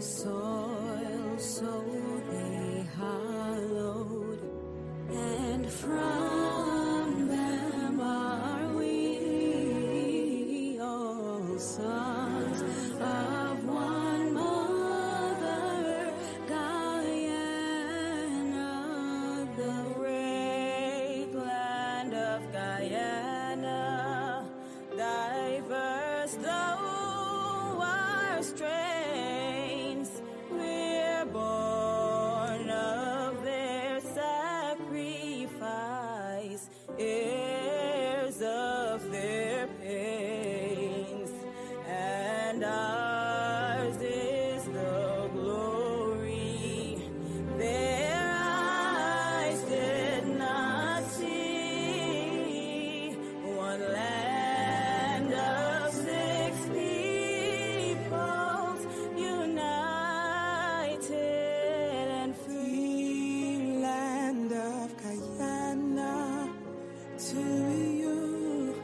soil, so they hallowed, and from them are we, all sons of one mother, Guyana, the great land of Guyana, diverse though our strains, we're born of their sacrifice, heirs of their pains, and ours is the glory their eyes did not see. One land of six peoples, united and free. Land of Guyana, to you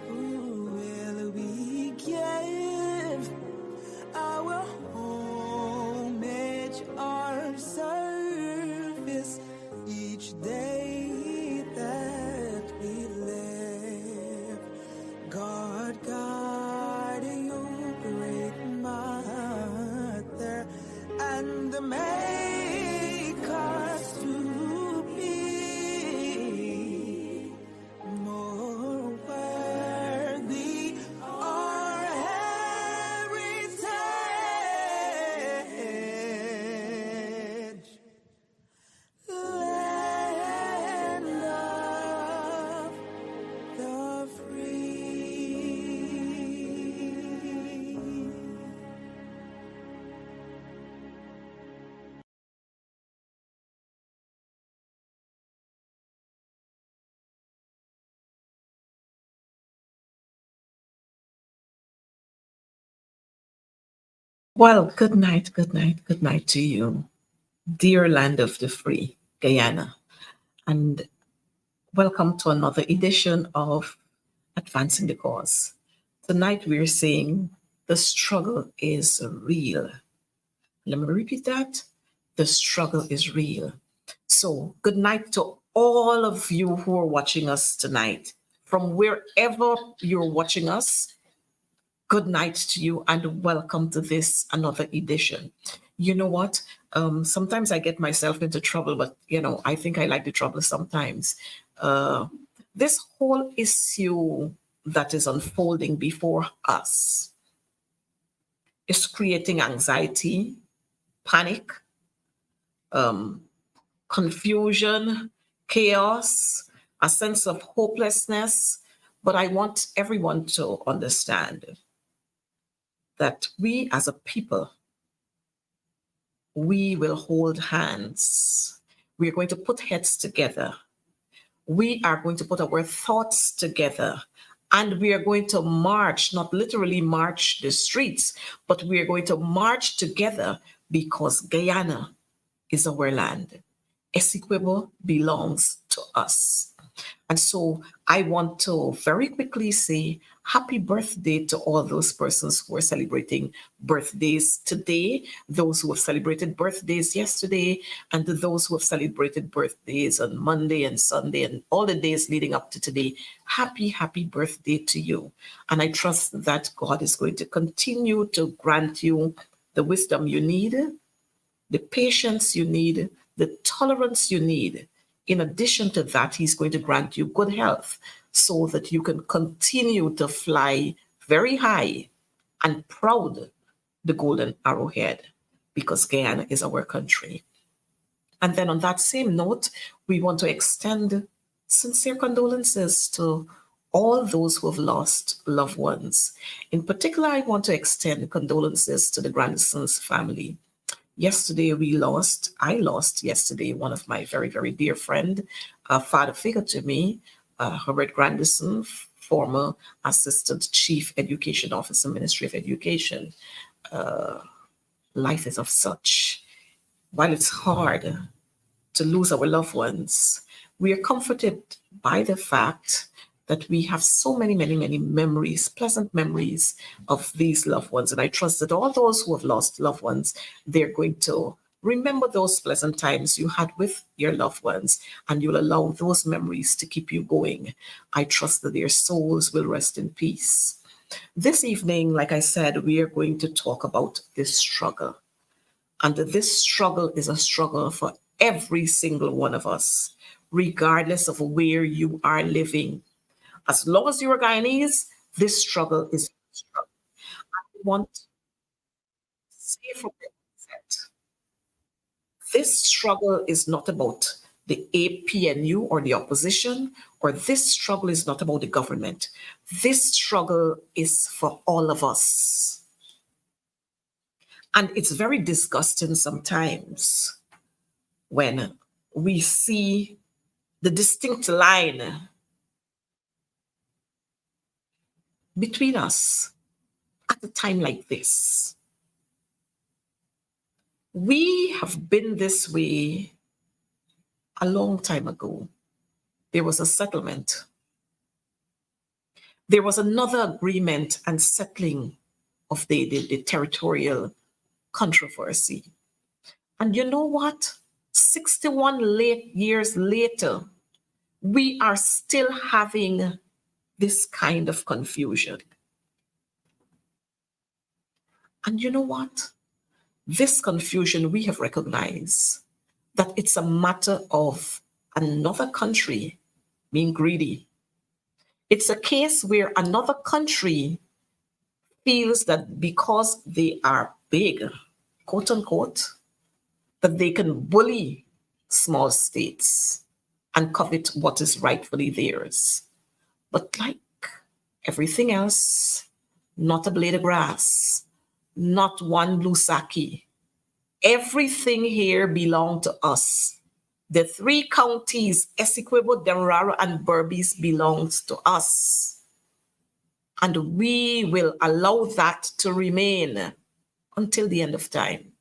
will we give our homage, our service each day that we live. God, guard you, great mother, and make us to be more worthy our heritage. Land of the free. Well, good night, good night, good night to you, dear land of the free, Guyana, and welcome to another edition of Advancing the Cause. Tonight we're saying the struggle is real. Let me repeat that. The struggle is real. So, good night to all of you who are watching us tonight. From wherever you're watching us, good night to you and welcome to this another edition. You know what? Sometimes I get myself into trouble, but I think I like the trouble sometimes. This whole issue that is unfolding before us is creating anxiety, panic, confusion, chaos, a sense of hopelessness. But I want everyone to understand that we as a people, we will hold hands. We are going to put heads together. We are going to put our thoughts together. And we are going to march, not literally march the streets, but we are going to march together because Guyana is our land. Essequibo belongs to us. And so I want to very quickly say happy birthday to all those persons who are celebrating birthdays today, those who have celebrated birthdays yesterday, and to those who have celebrated birthdays on Monday and Sunday and all the days leading up to today. Happy, happy birthday to you. And I trust that God is going to continue to grant you the wisdom you need, the patience you need, the tolerance you need. In addition to that, he's going to grant you good health so that you can continue to fly very high and proud the golden arrowhead, because Guyana is our country. And then on that same note, we want to extend sincere condolences to all those who have lost loved ones. In particular, I want to extend condolences to the Grandson's family. Yesterday, I lost yesterday one of my very, very dear friend, a father figure to me, Herbert Grandison, former Assistant Chief Education Officer, Ministry of Education. Life is of such. While it's hard to lose our loved ones, we are comforted by the fact that we have so many, many, many memories, pleasant memories of these loved ones. And I trust that all those who have lost loved ones, they're going to remember those pleasant times you had with your loved ones, and you'll allow those memories to keep you going. I trust that their souls will rest in peace. This evening, like I said, we are going to talk about this struggle. And this struggle is a struggle for every single one of us, regardless of where you are living. As long as you're Guyanese, this struggle is a struggle. I want to say from the outset, this struggle is not about the APNU or the opposition, or this struggle is not about the government. This struggle is for all of us. And it's very disgusting sometimes when we see the distinct line between us at a time like this. We have been this way a long time ago. There was a settlement. There was another agreement and settling of the territorial controversy. And you know what? 61 years later, we are still having this kind of confusion. And you know what? This confusion, we have recognized that it's a matter of another country being greedy. It's a case where another country feels that because they are big, quote unquote, that they can bully small states and covet what is rightfully theirs. But like everything else, not a blade of grass, not one blue saki. Everything here belongs to us. The three counties, Essequibo, Demerara, and Berbice, belongs to us. And we will allow that to remain until the end of time.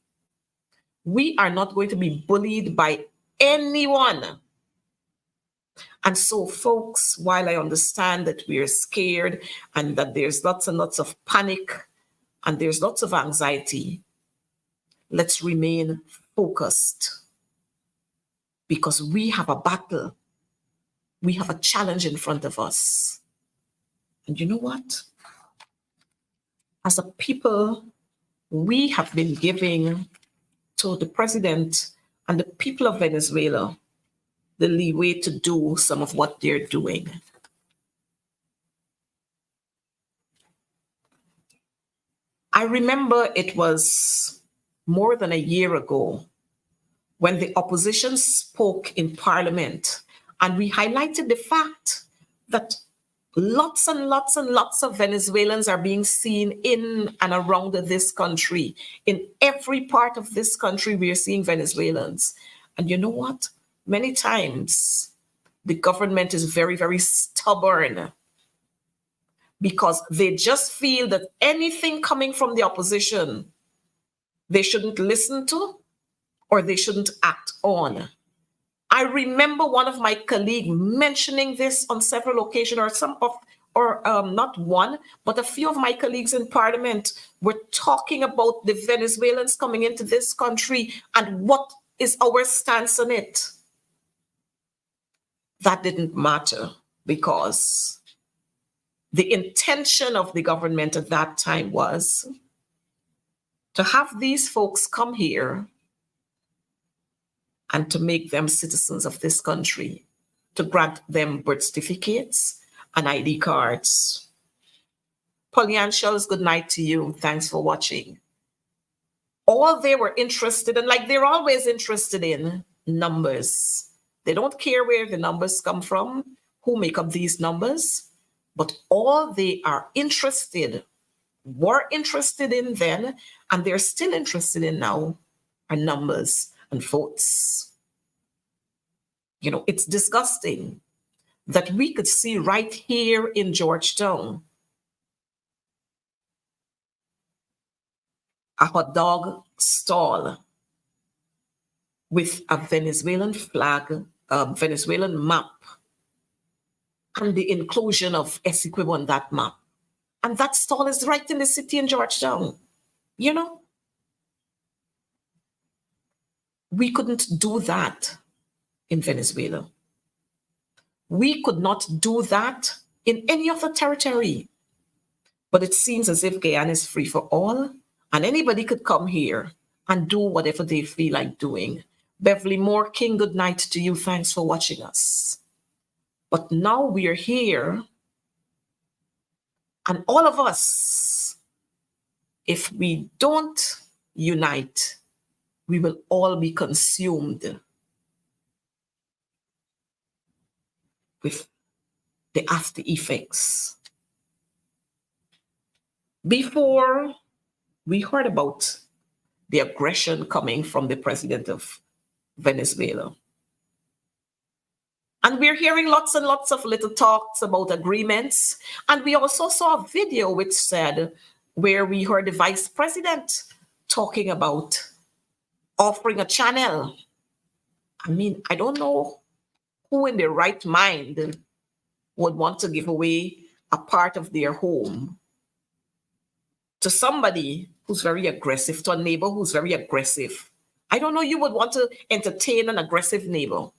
We are not going to be bullied by anyone. And so, folks, while I understand that we are scared and that there's lots and lots of panic and there's lots of anxiety, let's remain focused, because we have a battle. We have a challenge in front of us. And you know what? As a people, we have been giving to the president and the people of Venezuela the leeway to do some of what they're doing. I remember it was more than a year ago when the opposition spoke in Parliament, and we highlighted the fact that lots and lots and lots of Venezuelans are being seen in and around this country. In every part of this country, we are seeing Venezuelans. And you know what? Many times, the government is very, very stubborn because they just feel that anything coming from the opposition, they shouldn't listen to or they shouldn't act on. I remember one of my colleagues mentioning this on several occasions, not one, but a few of my colleagues in Parliament were talking about the Venezuelans coming into this country and what is our stance on it. That didn't matter because the intention of the government at that time was to have these folks come here and to make them citizens of this country, to grant them birth certificates and ID cards. Polyan Shells, good night to you. Thanks for watching. All they were interested in, like they're always interested in, numbers. They don't care where the numbers come from, who make up these numbers, but all they are were interested in then, and they're still interested in now, are numbers and votes. You know, it's disgusting that we could see right here in Georgetown a hot dog stall with a Venezuelan flag, a Venezuelan map, and the inclusion of Essequibo on that map. And that stall is right in the city in Georgetown. You know, we couldn't do that in Venezuela. We could not do that in any other territory. But it seems as if Guyana is free for all, and anybody could come here and do whatever they feel like doing. Beverly Moore King, good night to you. Thanks for watching us. But now we are here, and all of us, if we don't unite, we will all be consumed with the after effects. Before we heard about the aggression coming from the president of Venezuela. And we're hearing lots and lots of little talks about agreements. And we also saw a video which said, where we heard the vice president talking about offering a channel. I mean, I don't know who in their right mind would want to give away a part of their home to somebody who's very aggressive, to a neighbor who's very aggressive. I don't know, you would want to entertain an aggressive neighbor.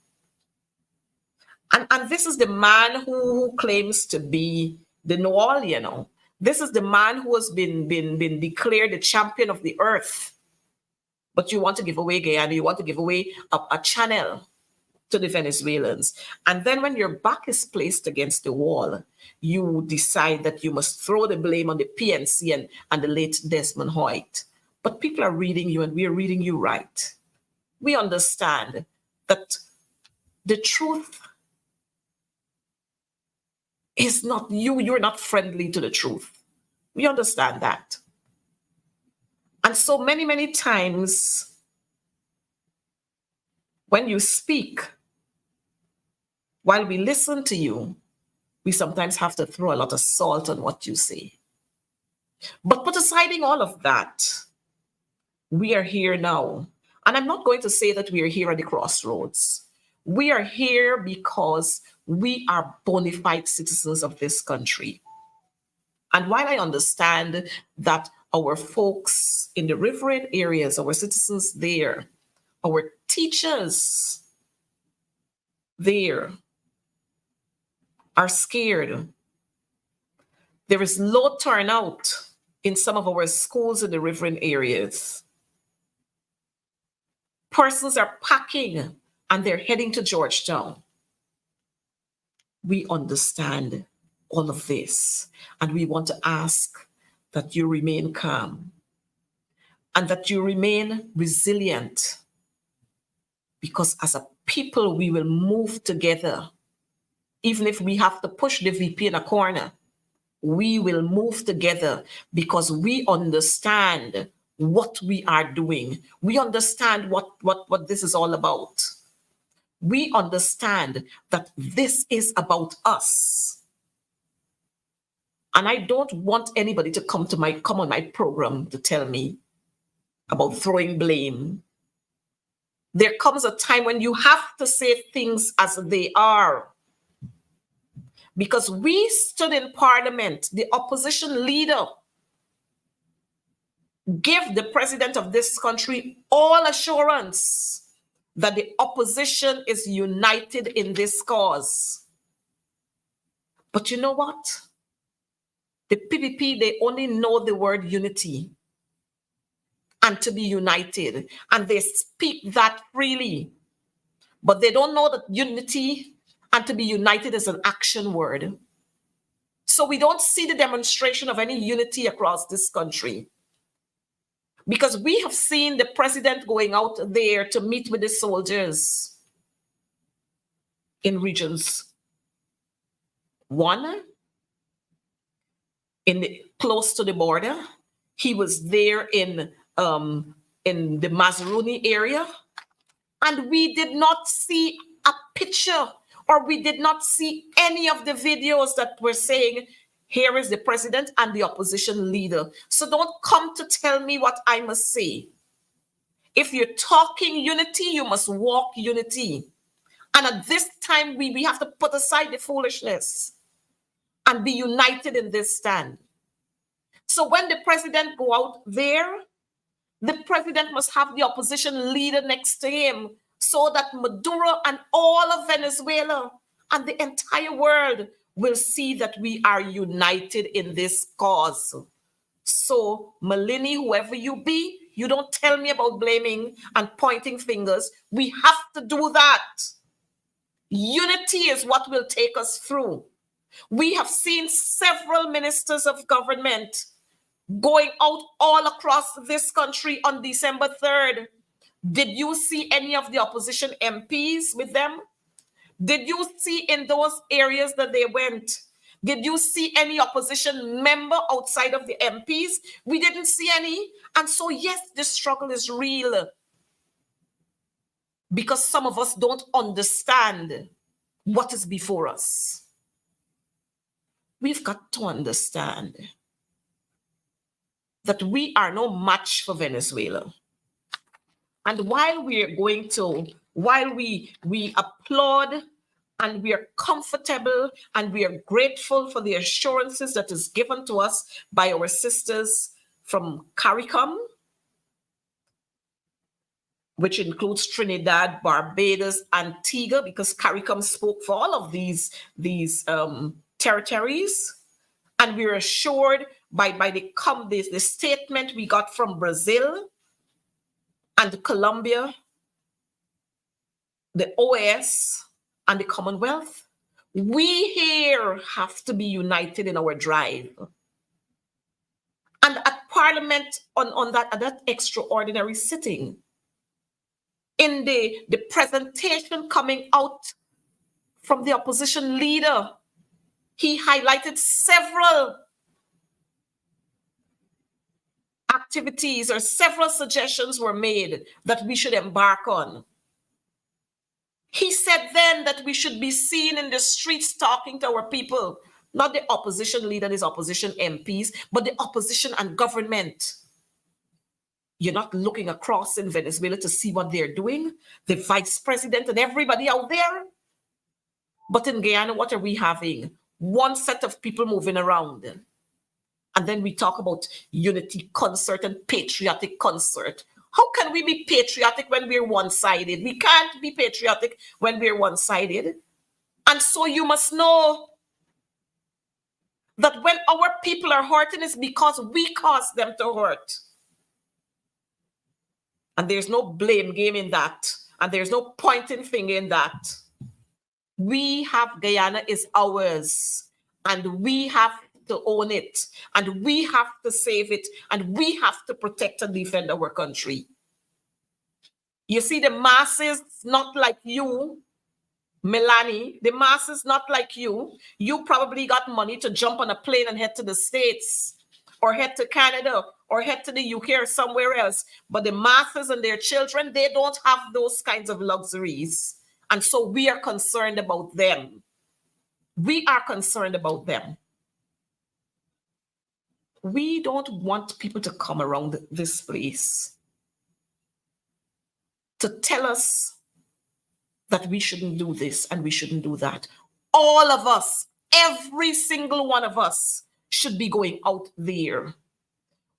And this is the man who claims to be the know-all, you know. This is the man who has been declared the champion of the earth. But you want to give away Guyana, you want to give away a channel to the Venezuelans. And then when your back is placed against the wall, you decide that you must throw the blame on the PNC and the late Desmond Hoyt. But people are reading you, and we are reading you right. We understand that the truth is not you. You're not friendly to the truth. We understand that. And so many, many times when you speak, while we listen to you, we sometimes have to throw a lot of salt on what you say. But put aside all of that, we are here now. And I'm not going to say that we are here at the crossroads. We are here because we are bona fide citizens of this country. And while I understand that our folks in the riverine areas, our citizens there, our teachers there are scared. There is low turnout in some of our schools in the riverine areas. Persons are packing and they're heading to Georgetown. We understand all of this, and we want to ask that you remain calm and that you remain resilient, because as a people, we will move together. Even if we have to push the VP in a corner, we will move together because we understand what we are doing. We understand what this is all about. We understand that this is about us. And I don't want anybody to come on my program to tell me about throwing blame. There comes a time when you have to say things as they are. Because we stood in Parliament, the opposition leader gave the president of this country all assurance that the opposition is united in this cause. But you know what? The PPP, they only know the word unity and to be united. And they speak that freely. But they don't know that unity and to be united is an action word. So we don't see the demonstration of any unity across this country. Because we have seen the president going out there to meet with the soldiers in regions 1, close to the border. He was there in the Mazaruni area, and we did not see a picture, or we did not see any of the videos that were saying, here is the president and the opposition leader. So don't come to tell me what I must say. If you're talking unity, you must walk unity. And at this time, we have to put aside the foolishness and be united in this stand. So when the president go out there, the president must have the opposition leader next to him so that Maduro and all of Venezuela and the entire world will see that we are united in this cause. So, Malini, whoever you be, you don't tell me about blaming and pointing fingers. We have to do that. Unity is what will take us through. We have seen several ministers of government going out all across this country on December 3rd. Did you see any of the opposition MPs with them? Did you see in those areas that they went? Did you see any opposition member outside of the MPs? We didn't see any. And so, yes, this struggle is real. Because some of us don't understand what is before us. We've got to understand that we are no match for Venezuela. And while we applaud and we are comfortable and we are grateful for the assurances that is given to us by our sisters from CARICOM, which includes Trinidad, Barbados, Antigua, because CARICOM spoke for all of these territories. And we're assured by the statement we got from Brazil and Colombia, the OAS, and the Commonwealth. We here have to be united in our drive. And at Parliament, on that extraordinary sitting, in the presentation coming out from the opposition leader, he highlighted several activities or several suggestions were made that we should embark on. He said then that we should be seen in the streets talking to our people, not the opposition leader and his opposition MPs, but the opposition and government. You're not looking across in Venezuela to see what they're doing, the vice president and everybody out there. But in Guyana, what are we having? One set of people moving around. And then we talk about unity concert and patriotic concert. How can we be patriotic when we're one-sided? We can't be patriotic when we're one-sided. And so you must know that when our people are hurting, it's because we caused them to hurt. And there's no blame game in that. And there's no pointing finger in that. We have Guyana is ours. And we have to own it. And we have to save it. And we have to protect and defend our country. You see, the masses, not like you, Melanie, the masses, not like you. You probably got money to jump on a plane and head to the States or head to Canada or head to the UK or somewhere else. But the masses and their children, they don't have those kinds of luxuries. And so we are concerned about them. We are concerned about them. We don't want people to come around this place to tell us that we shouldn't do this and we shouldn't do that. All of us, every single one of us should be going out there.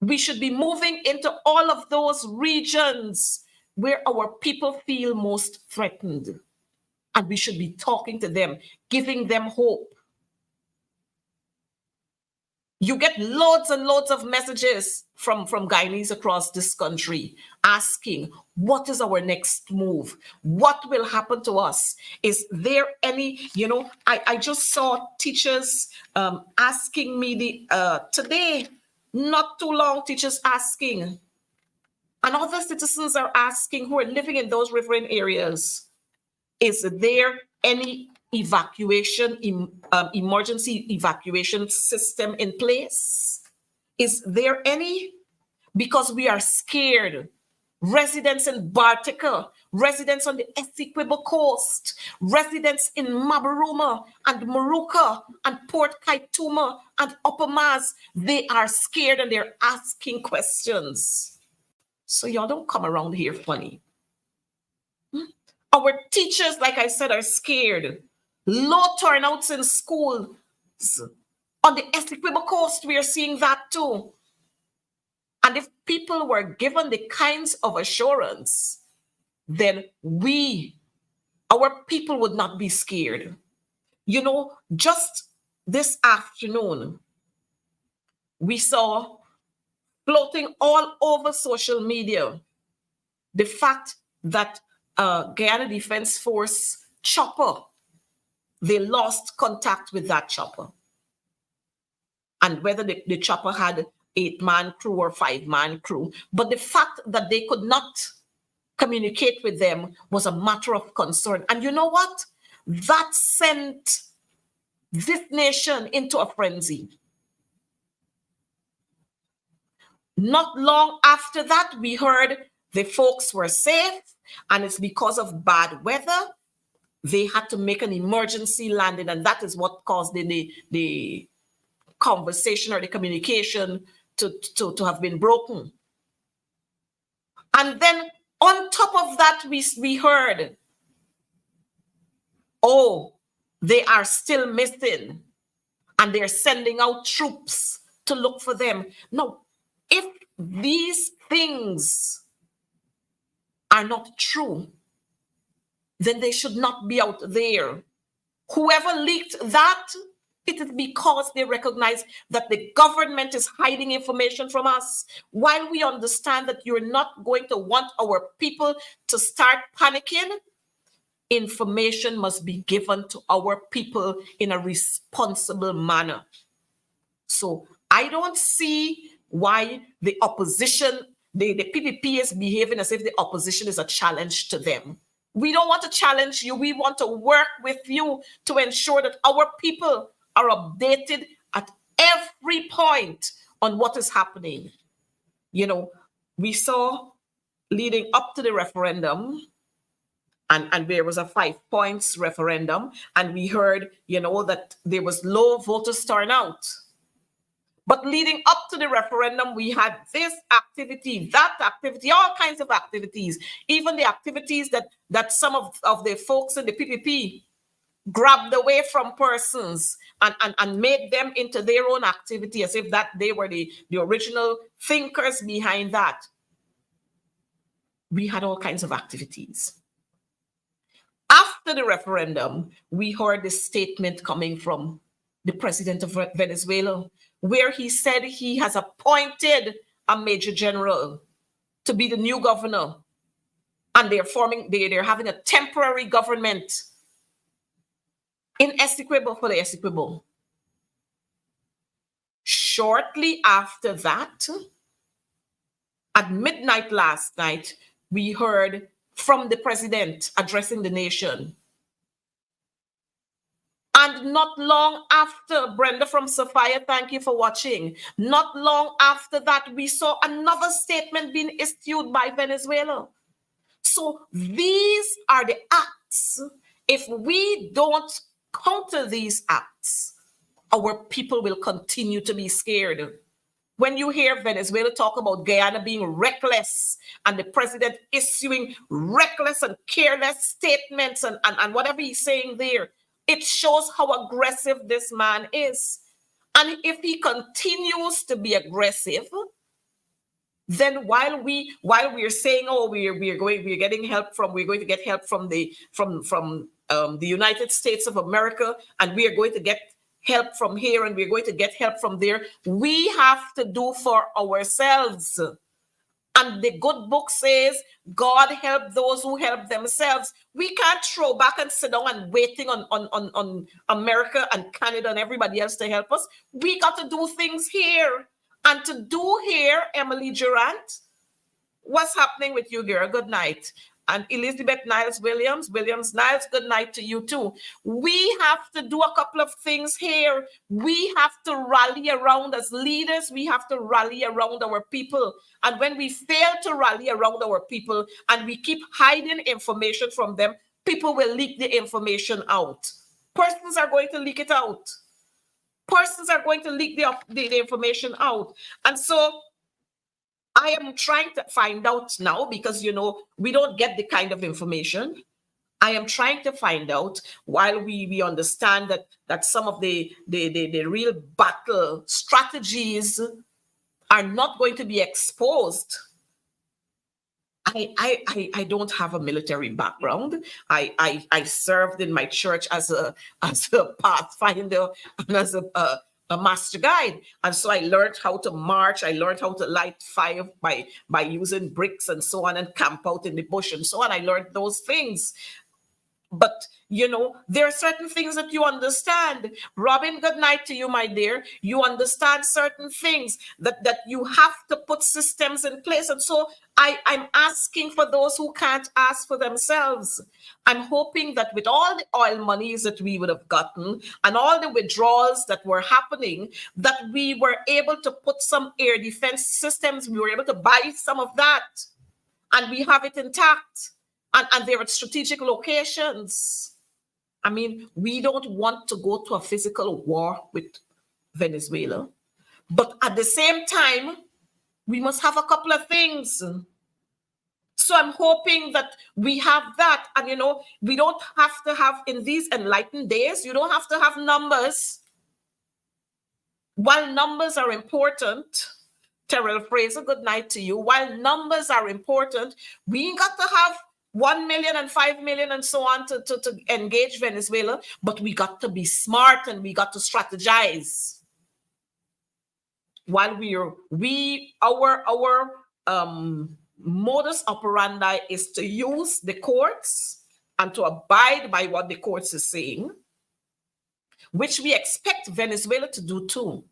We should be moving into all of those regions where our people feel most threatened. And we should be talking to them, giving them hope. You get loads and loads of messages from Guyanese across this country asking, what is our next move? What will happen to us? Is there any, I just saw teachers asking me today, not too long, teachers asking, and other citizens are asking who are living in those riverine areas, is there any evacuation, emergency evacuation system in place? Is there any? Because we are scared. Residents in Bartica, residents on the Essequibo coast, residents in Mabaruma and Maruka and Port Kaituma and Upper Maz, they are scared and they're asking questions. So y'all don't come around here funny. Our teachers, like I said, are scared. Low turnouts in school. On the Essequibo coast, we are seeing that too. And if people were given the kinds of assurance, then our people would not be scared. You know, just this afternoon, we saw floating all over social media the fact that Guyana Defense Force chopper, they lost contact with that chopper. And whether the chopper had 8-man crew or 5-man crew. But the fact that they could not communicate with them was a matter of concern. And you know what? That sent this nation into a frenzy. Not long after that, we heard the folks were safe, and it's because of bad weather. They had to make an emergency landing, and that is what caused the conversation or the communication to have been broken. And then on top of that, we heard, oh, they are still missing, and they're sending out troops to look for them. No, if these things are not true, then they should not be out there. Whoever leaked that, it is because they recognize that the government is hiding information from us. While we understand that you're not going to want our people to start panicking, information must be given to our people in a responsible manner. So I don't see why the opposition, the PPP is behaving as if the opposition is a challenge to them. We don't want to challenge you. We want to work with you to ensure that our people are updated at every point on what is happening. You know, we saw leading up to the referendum, and there was a 5 points referendum, and we heard, you know, that there was low voters turnout. But leading up to the referendum, we had this activity, that activity, all kinds of activities, even the activities that some of the folks in the PPP grabbed away from persons and made them into their own activity as if that they were the original thinkers behind that. We had all kinds of activities. After the referendum, we heard this statement coming from the president of Venezuela, where he said he has appointed a major general to be the new governor. And they're having a temporary government in Essequibo for the Essequibo. Shortly after that, at midnight last night, we heard from the president addressing the nation. And not long after, Brenda from Sophia, thank you for watching. Not long after that, we saw another statement being issued by Venezuela. So these are the acts. If we don't counter these acts, our people will continue to be scared. When you hear Venezuela talk about Guyana being reckless and the president issuing reckless and careless statements and whatever he's saying there, it shows how aggressive this man is. And if he continues to be aggressive, then while we're saying, oh, we're going to get help from the United States of America, and we are going to get help from here, and we're going to get help from there, we have to do for ourselves. And the good book says, God help those who help themselves. We can't throw back and sit down and waiting on America and Canada and everybody else to help us. We got to do things here. And to do here, Emily Durant, what's happening with you, girl? Good night. And Elizabeth Niles-Williams, Niles, good night to you too. We have to do a couple of things here. We have to rally around as leaders. We have to rally around our people. And when we fail to rally around our people and we keep hiding information from them, people will leak the information out. Persons are going to leak it out. Persons are going to leak the information out. And so I am trying to find out now, because, you know, we don't get the kind of information. I am trying to find out, while we understand that some of the real battle strategies are not going to be exposed. I don't have a military background. I served in my church as a pathfinder and as a master guide, and so I learned how to march. I learned how to light fire by using bricks and so on, and camp out in the bush and so on. I learned those things. But there are certain things that you understand. Robin, good night to you, my dear. You understand certain things that you have to put systems in place. And so I'm asking for those who can't ask for themselves. I'm hoping that with all the oil monies that we would have gotten and all the withdrawals that were happening, that we were able to put some air defense systems. We were able to buy some of that, and we have it intact. And they're at strategic locations. I mean, we don't want to go to a physical war with Venezuela. But at the same time, we must have a couple of things. So I'm hoping that we have that. And, we don't have to have, in these enlightened days, you don't have to have numbers. While numbers are important, Terrell Fraser, good night to you. While numbers are important, we ain't got to have 1 million and 5 million and so on to engage Venezuela, but we got to be smart and we got to strategize. While our modus operandi is to use the courts and to abide by what the courts is saying, which we expect Venezuela to do too.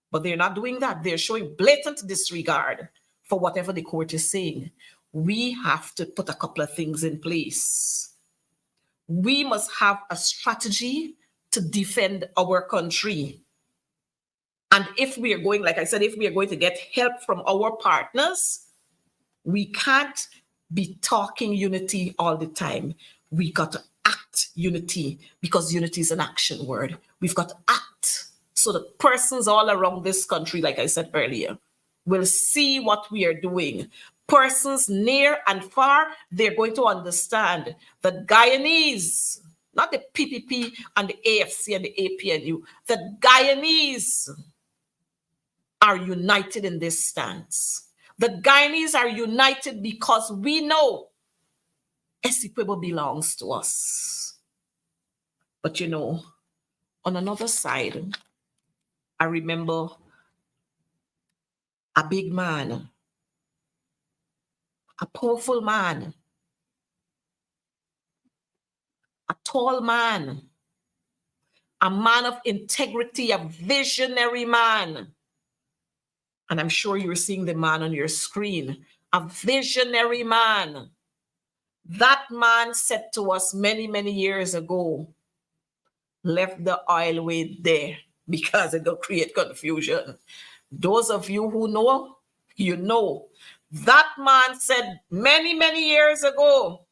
But they're not doing that. They're showing blatant disregard for whatever the court is saying. We have to put a couple of things in place. We must have a strategy to defend our country. And if we are going, like I said, if we are going to get help from our partners, we can't be talking unity all the time. We got to act unity, because unity is an action word. We've got to act so that persons all around this country, like I said earlier, will see what we are doing. Persons near and far, they're going to understand that Guyanese, not the PPP and the AFC and the APNU, that Guyanese are united in this stance. The Guyanese are united because we know Essequibo belongs to us. But on another side, I remember a big man, a powerful man, a tall man, a man of integrity, a visionary man. And I'm sure you're seeing the man on your screen, a visionary man. That man said to us many, many years ago, left the oil way there because it will create confusion. Those of you who know, you know. That man said many, many years ago,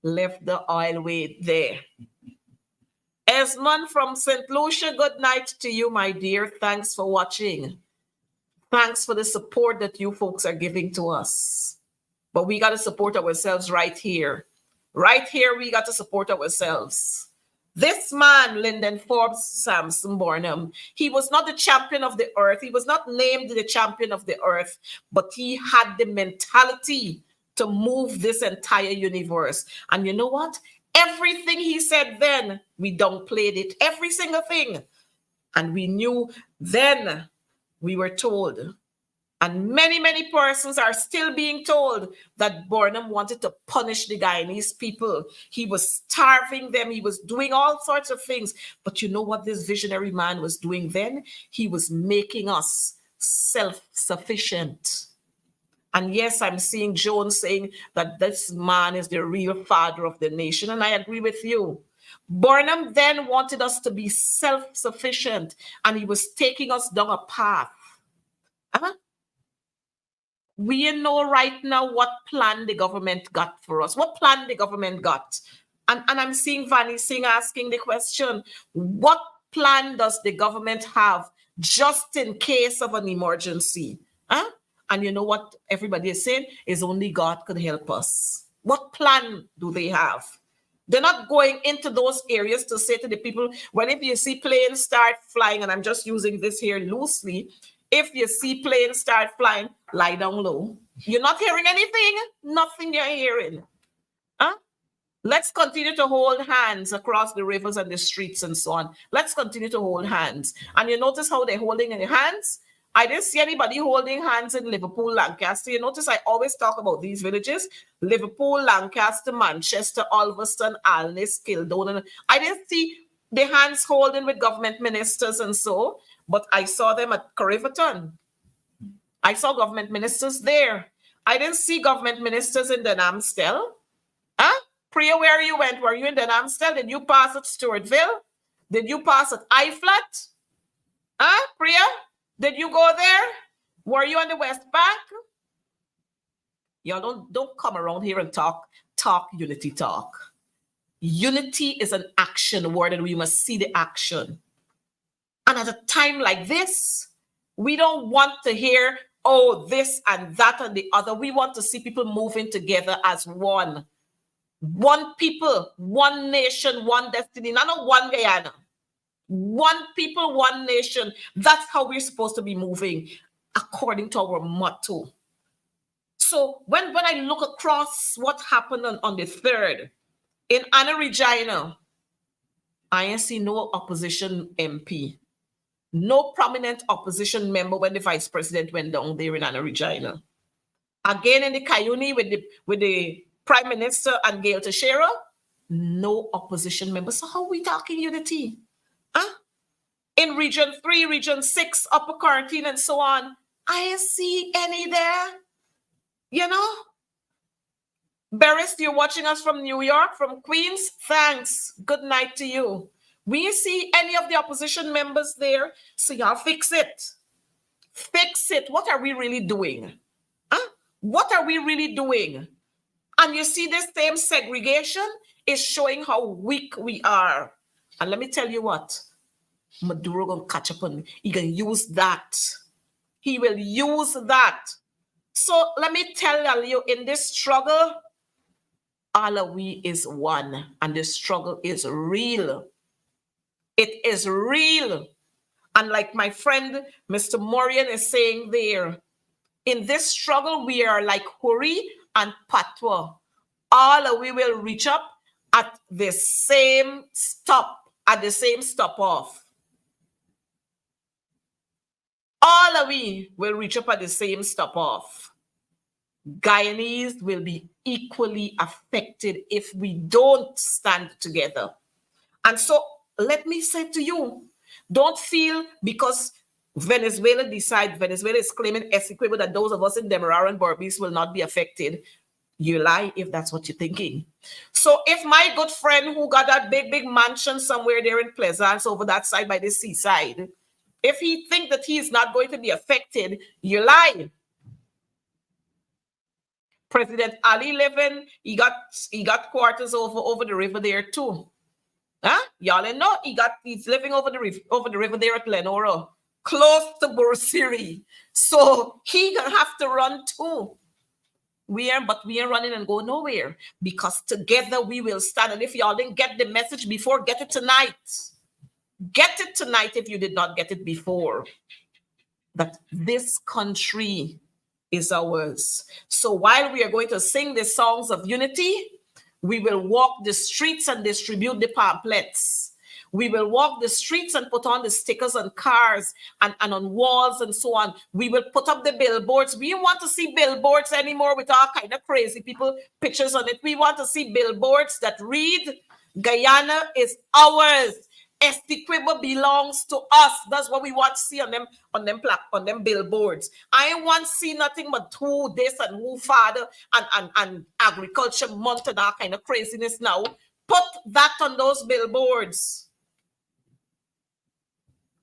left the oil way there. Esmond from St. Lucia, good night to you, my dear. Thanks for watching. Thanks for the support that you folks are giving to us. But we got to support ourselves right here. Right here, we got to support ourselves. This man, Lyndon Forbes Samson Burnham, he was not the champion of the earth. He was not named the champion of the earth, but he had the mentality to move this entire universe. And you know what? Everything he said then, we downplayed it. Every single thing. And we knew then, we were told, and many, many persons are still being told, that Burnham wanted to punish the Guyanese people. He was starving them. He was doing all sorts of things. But you know what this visionary man was doing then? He was making us self-sufficient. And yes, I'm seeing Jones saying that this man is the real father of the nation. And I agree with you. Burnham then wanted us to be self-sufficient. And he was taking us down a path. We know right now what plan the government got for us. What plan the government got? And I'm seeing Vanny Singh asking the question, what plan does the government have just in case of an emergency? And you know what everybody is saying is only God could help us. What plan do they have? They're not going into those areas to say to the people, well, if you see planes start flying, and I'm just using this here loosely, if you see planes start flying, lie down low. You're not hearing anything, nothing you're hearing. Huh? Let's continue to hold hands across the rivers and the streets and so on. Let's continue to hold hands. And you notice how they're holding in hands? I didn't see anybody holding hands in Liverpool, Lancaster. You notice I always talk about these villages: Liverpool, Lancaster, Manchester, Ulverston, Alness, Kildone. I didn't see the hands holding with government ministers and so, but I saw them at Corriverton. I saw government ministers there. I didn't see government ministers in Denhamstel. Huh? Priya, where you went? Were you in Denhamstel? Did you pass at Stewartville? Did you pass at I-Flat? Huh, Priya? Did you go there? Were you on the West Bank? Y'all don't come around here and talk unity talk. Unity is an action word, and we must see the action. And at a time like this, we don't want to hear, oh, this and that and the other. We want to see people moving together as one. One people, one nation, one destiny. Not one Guyana. One people, one nation. That's how we're supposed to be moving according to our motto. So when I look across what happened on the 3rd in Anna Regina, I ain't see no opposition MP, no prominent opposition member when the vice president went down there in Anna Regina. Again in the Cayuni with the Prime Minister and Gail Teixeira, no opposition member. So how are we talking unity? Huh? In Region 3, Region 6, Upper Quarantine, and so on, I see any there. You know? Beres, you're watching us from New York, from Queens. Thanks. Good night to you. We see any of the opposition members there. So y'all fix it. Fix it. What are we really doing? Huh? What are we really doing? And you see this same segregation is showing how weak we are. And let me tell you what, Maduro gonna catch up on me. He gonna use that. He will use that. So let me tell you, in this struggle, all of we is one. And the struggle is real. It is real. And like my friend, Mr. Morian is saying there, in this struggle, we are like Huri and Patwa. All we will reach up at the same stop, at the same stop off. All of we will reach up at the same stop off. Guyanese will be equally affected if we don't stand together. And so let me say to you, don't feel because Venezuela is claiming Essequibo that those of us in Demerara and Berbice will not be affected. You lie if that's what you're thinking. So if my good friend who got that big mansion somewhere there in Pleasance over that side by the seaside, if he think that he is not going to be affected, you lie. President Ali Levin, he got quarters over the river there too. Huh? Y'all know he's living over the river there at Lenora, close to Bursiri. So he gonna have to run too. But we are running and go nowhere, because together we will stand. And if y'all didn't get the message before, get it tonight. Get it tonight if you did not get it before. That this country is ours. So while we are going to sing the songs of unity, we will walk the streets and distribute the pamphlets. We will walk the streets and put on the stickers on cars and on walls and so on. We will put up the billboards. We don't want to see billboards anymore with all kind of crazy people pictures on it. We want to see billboards that read, Guyana is ours. Essequibo belongs to us. That's what we want to see on them billboards. I don't want to see nothing but who this and who father and agriculture month and all kind of craziness now. Put that on those billboards.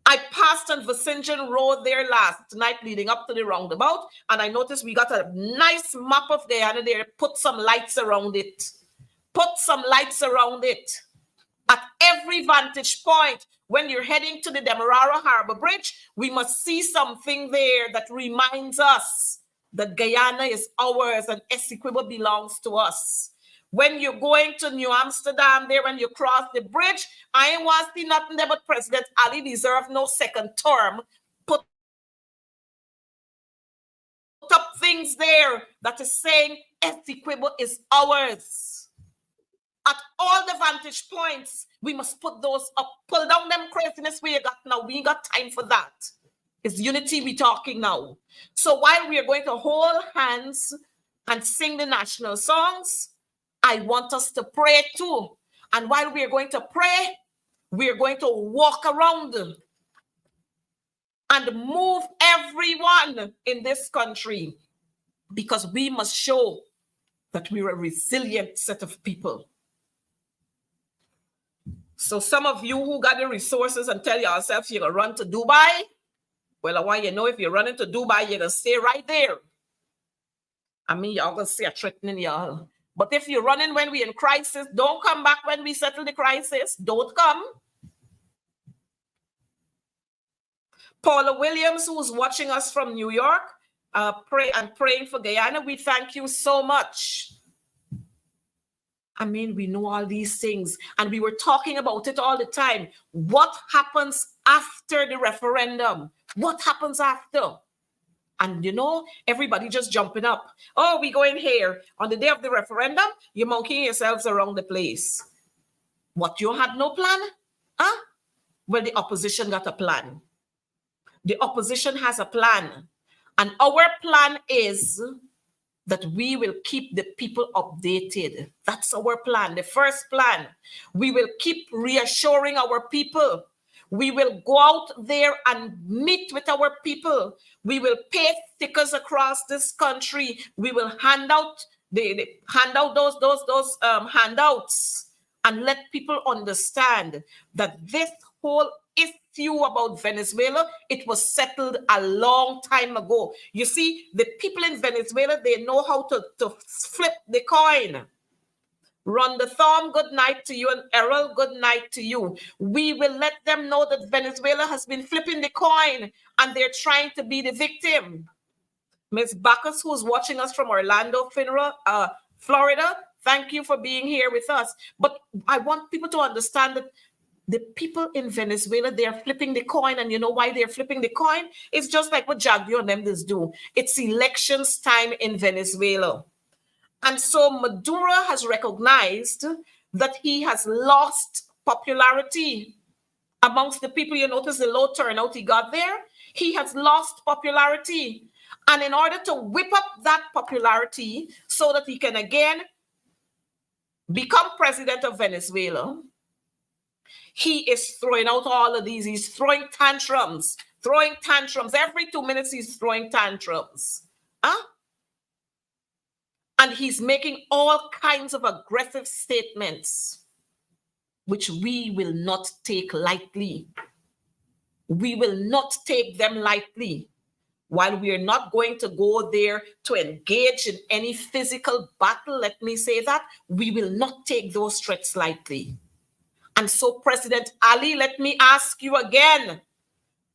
I passed on Vicinjan Road there last night leading up to the roundabout, and I noticed we got a nice map of Guyana there. Put some lights around it. Put some lights around it. At every vantage point, when you're heading to the Demerara Harbor Bridge, we must see something there that reminds us that Guyana is ours and Essequibo belongs to us. When you're going to New Amsterdam there, when you cross the bridge, I ain't want to see nothing there but President Ali deserve no second term. Put up things there that is saying Essequibo is ours. At all the vantage points, we must put those up. Pull down them craziness we got now. We ain't got time for that. It's unity we talking now. So while we are going to hold hands and sing the national songs, I want us to pray too. And while we are going to pray, we are going to walk around and move everyone in this country, because we must show that we're a resilient set of people. So some of you who got the resources and tell yourself you're going to run to Dubai, well, I want you to know if you're running to Dubai, you're going to stay right there. I mean, y'all going to see a threatening y'all. But if you're running when we're in crisis, don't come back when we settle the crisis. Don't come. Paula Williams, who's watching us from New York, praying for Guyana, we thank you so much. I mean, we know all these things, and we were talking about it all the time. What happens after the referendum? What happens after? And you know, everybody just jumping up. Oh, we going here. On the day of the referendum, you're monkeying yourselves around the place. What, you had no plan? Huh? Well, the opposition got a plan. The opposition has a plan. And our plan is that we will keep the people updated. That's our plan. The first plan. We will keep reassuring our people. We will go out there and meet with our people. We will paste stickers across this country. We will hand out those handouts and let people understand that this whole issue about Venezuela, it was settled a long time ago. You see, the people in Venezuela, they know how to flip the coin. Rhonda Thorne, good night to you, and Errol, good night to you. We will let them know that Venezuela has been flipping the coin and they're trying to be the victim. Ms. Bacchus, who's watching us from Orlando, Florida, thank you for being here with us. But I want people to understand that the people in Venezuela, they're flipping the coin, and you know why they're flipping the coin? It's just like what Jagdio and them do. It's elections time in Venezuela. And so Maduro has recognized that he has lost popularity amongst the people. You notice the low turnout he got there. He has lost popularity. And in order to whip up that popularity so that he can again become president of Venezuela, he is throwing out all of these. He's throwing tantrums. Every 2 minutes, he's throwing tantrums. Huh? And he's making all kinds of aggressive statements, which we will not take lightly. We will not take them lightly. While we are not going to go there to engage in any physical battle, let me say that, we will not take those threats lightly. And so, President Ali, let me ask you again,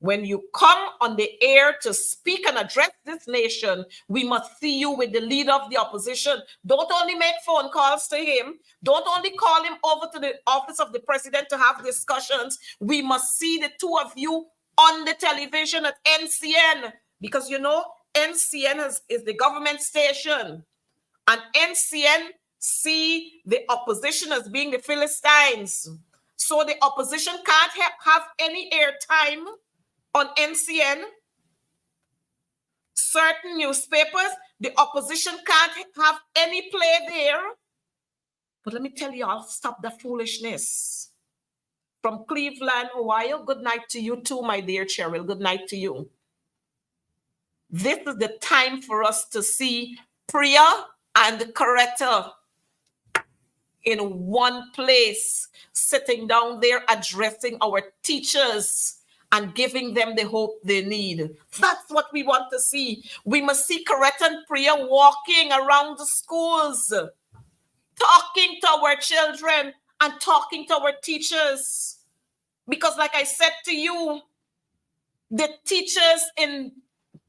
when you come on the air to speak and address this nation, we must see you with the leader of the opposition. Don't only make phone calls to him. Don't only call him over to the office of the president to have discussions. We must see the two of you on the television at NCN, because you know, NCN is the government station, and NCN see the opposition as being the Philistines. So the opposition can't have any airtime on NCN. Certain newspapers, the opposition can't have any play there. But let me tell you, I'll stop the foolishness. From Cleveland, Ohio, good night to you too, my dear Cheryl. Good night to you. This is the time for us to see Priya and Coretta in one place, sitting down there addressing our teachers and giving them the hope they need. That's what we want to see. We must see Coretta and Priya walking around the schools, talking to our children and talking to our teachers. Because like I said to you, the teachers in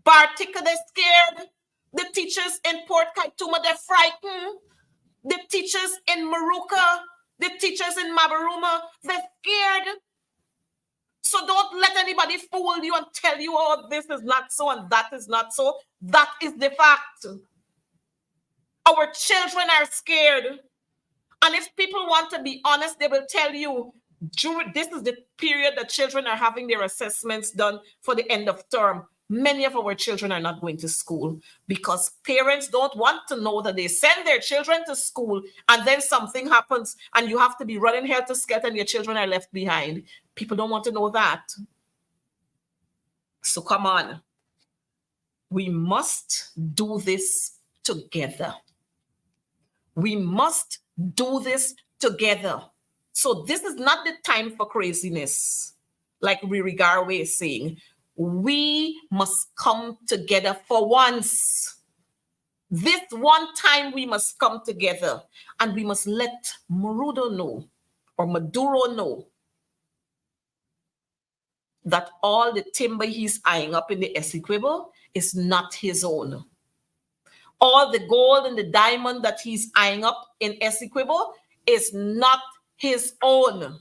Bartica, they're scared. The teachers in Port Kaituma, they're frightened. The teachers in Maruka, the teachers in Mabaruma, they're scared. So don't let anybody fool you and tell you, oh, this is not so and that is not so. That is the fact. Our children are scared. And if people want to be honest, they will tell you, this is the period that children are having their assessments done for the end of term. Many of our children are not going to school because parents don't want to know that they send their children to school and then something happens and you have to be running hell to skelter and your children are left behind. People don't want to know that. So come on. We must do this together. We must do this together. So this is not the time for craziness, like Riri Garway is saying. We must come together for once. This one time we must come together and we must let Maduro know that all the timber he's eyeing up in the Essequibo is not his own. All the gold and the diamond that he's eyeing up in Essequibo is not his own.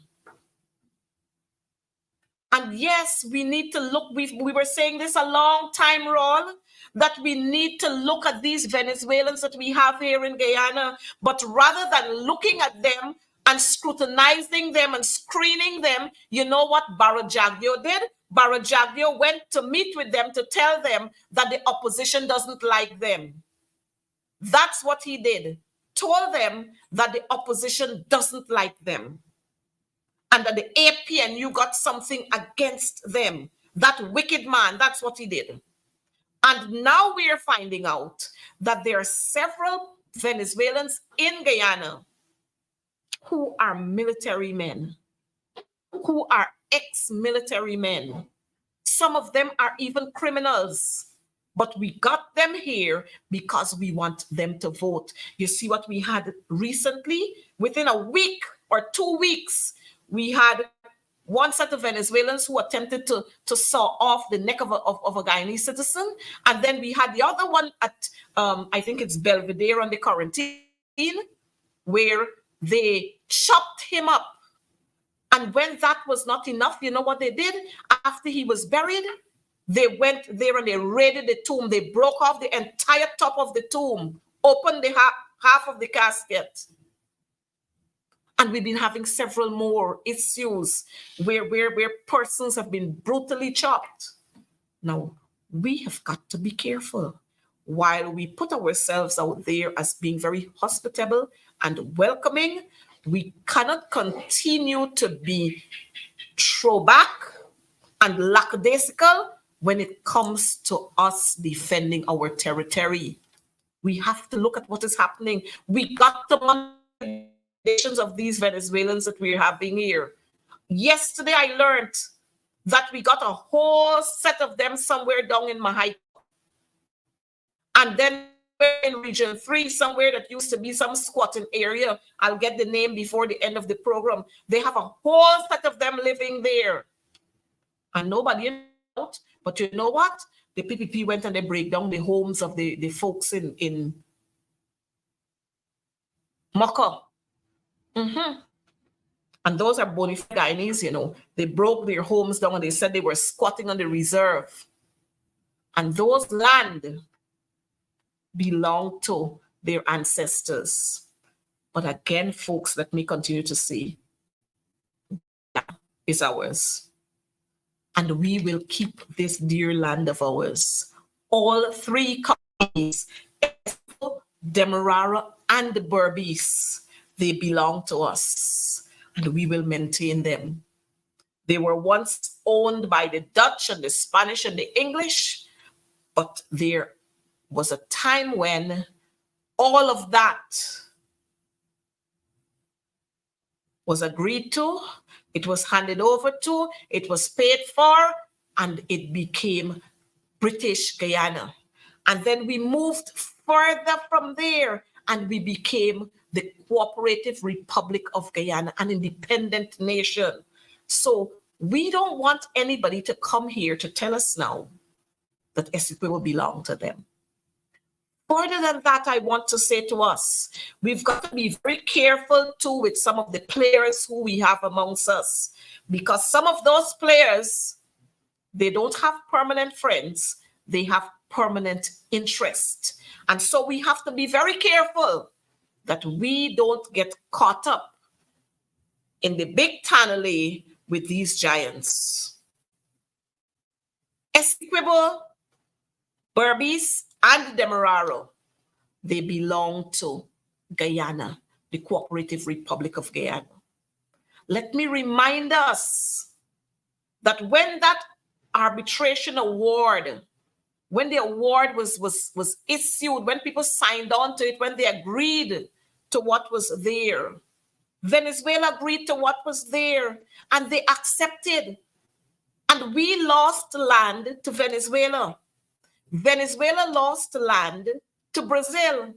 And yes, we need to look, we were saying this a long time, Ron, that we need to look at these Venezuelans that we have here in Guyana, but rather than looking at them and scrutinizing them and screening them, you know what Barajagio did? Barajagio went to meet with them to tell them that the opposition doesn't like them. That's what he did. Told them that the opposition doesn't like them. And that the APNU got something against them. That wicked man, that's what he did. And now we are finding out that there are several Venezuelans in Guyana who are military men, who are ex-military men. Some of them are even criminals. But we got them here because we want them to vote. You see what we had recently? Within a week or 2 weeks, we had one set of Venezuelans who attempted to saw off the neck of a Guyanese citizen. And then we had the other one at, I think it's Belvedere on the quarantine, where they chopped him up. And when that was not enough, you know what they did? After he was buried, they went there and they raided the tomb. They broke off the entire top of the tomb, opened the half of the casket. And we've been having several more issues where persons have been brutally chopped. Now, we have got to be careful. While we put ourselves out there as being very hospitable and welcoming, we cannot continue to be throwback and lackadaisical when it comes to us defending our territory. We have to look at what is happening. We got to monitor of these Venezuelans that we're having here. Yesterday, I learned that we got a whole set of them somewhere down in Mahai. And then in Region 3, somewhere that used to be some squatting area, I'll get the name before the end of the program. They have a whole set of them living there. And nobody out. But you know what? The PPP went and they break down the homes of the folks in Maka. And those are bona fide Guyanese, you know. They broke their homes down and they said they were squatting on the reserve. And those land belong to their ancestors. But again, folks, let me continue to say, that is ours. And we will keep this dear land of ours. All three colonies, Demerara and Berbice, they belong to us, and we will maintain them. They were once owned by the Dutch and the Spanish and the English, but there was a time when all of that was agreed to, it was handed over to, it was paid for, and it became British Guyana. And then we moved further from there, and we became the Cooperative Republic of Guyana, an independent nation. So we don't want anybody to come here to tell us now that Essequibo will belong to them. Further than that, I want to say to us, we've got to be very careful too with some of the players who we have amongst us, because some of those players, they don't have permanent friends, they have permanent interest. And so we have to be very careful that we don't get caught up in the big tunnel with these giants. Essequibo, Berbice, and Demerara, they belong to Guyana, the Cooperative Republic of Guyana. Let me remind us that when that arbitration award, when the award was issued, when people signed on to it, when they agreed to what was there, Venezuela agreed to what was there, and they accepted. And we lost land to Venezuela. Venezuela lost land to Brazil.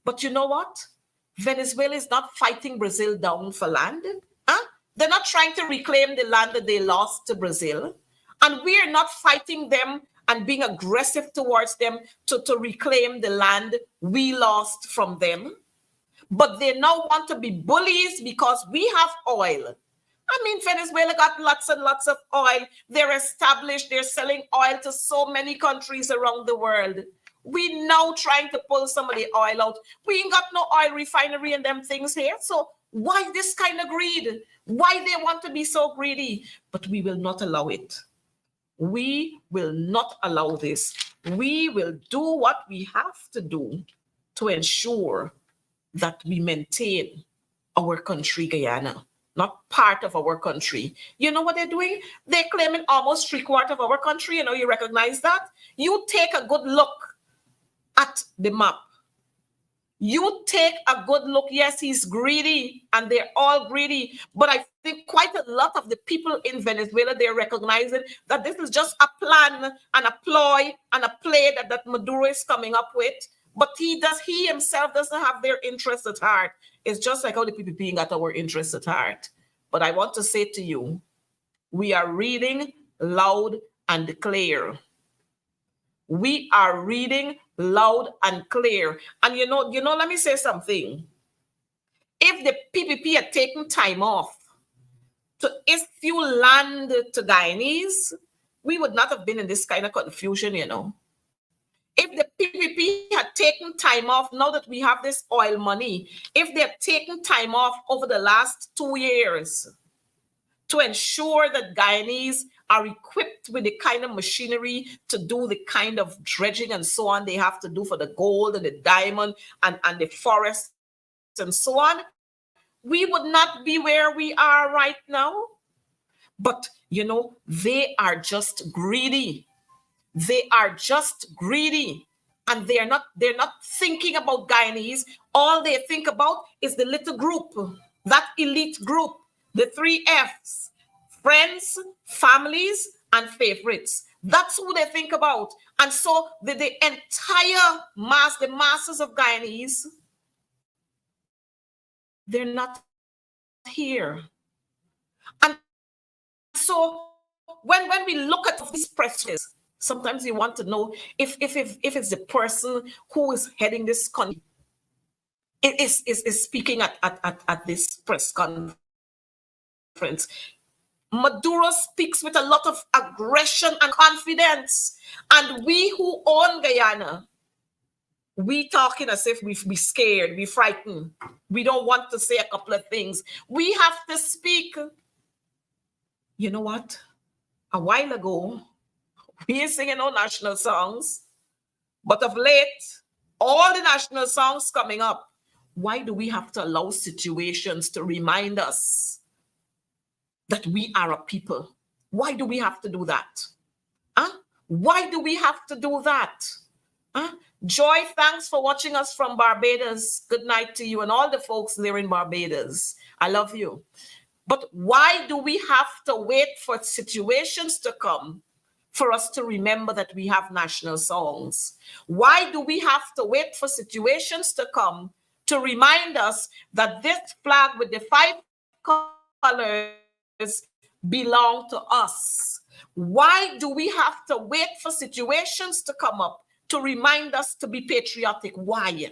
But you know what? Venezuela is not fighting Brazil down for land. Huh? They're not trying to reclaim the land that they lost to Brazil. And we are not fighting them and being aggressive towards them to reclaim the land we lost from them. But they now want to be bullies because we have oil. I mean, Venezuela got lots and lots of oil. They're established. They're selling oil to so many countries around the world. We now trying to pull some of the oil out. We ain't got no oil refinery and them things here. So why this kind of greed? Why they want to be so greedy? But we will not allow it. We will not allow this. We will do what we have to do to ensure that we maintain our country, Guyana, not part of our country. You know what they're doing? They're claiming almost 3/4 of our country. You know, you recognize that? You take a good look at the map. You take a good look. Yes, he's greedy, and they're all greedy. But I think quite a lot of the people in Venezuela, they're recognizing that this is just a plan and a ploy and a play that Maduro is coming up with. But he himself doesn't have their interests at heart. It's just like how the PPP got our interests at heart. But I want to say to you, we are reading loud and clear. We are reading loud and clear. And you know, let me say something. If the PPP had taken time off to issue land to Guyanese, we would not have been in this kind of confusion, you know. If the PPP had taken time off, now that we have this oil money, if they had taken time off over the last 2 years to ensure that Guyanese are equipped with the kind of machinery to do the kind of dredging and so on they have to do for the gold and the diamond and the forests and so on, we would not be where we are right now. But, you know, they are just greedy. They are just greedy, and they're not thinking about Guyanese. All they think about is the little group, that elite group, the 3 Fs: friends, families, and favorites. That's who they think about. And so the entire mass, the masses of Guyanese, they're not here. And so when we look at these pressures, sometimes you want to know if it's the person who is heading this country is speaking at this press conference. Maduro speaks with a lot of aggression and confidence. And we who own Guyana, we talking as if we scared, we frightened. We don't want to say a couple of things. We have to speak. You know what? A while ago, we ain't singing no national songs, but of late, all the national songs coming up. Why do we have to allow situations to remind us that we are a people? Why do we have to do that? Huh? Why do we have to do that? Huh? Joy, thanks for watching us from Barbados. Good night to you and all the folks there in Barbados. I love you. But why do we have to wait for situations to come for us to remember that we have national songs? Why do we have to wait for situations to come to remind us that this flag with the 5 colors belong to us? Why do we have to wait for situations to come up to remind us to be patriotic. Why?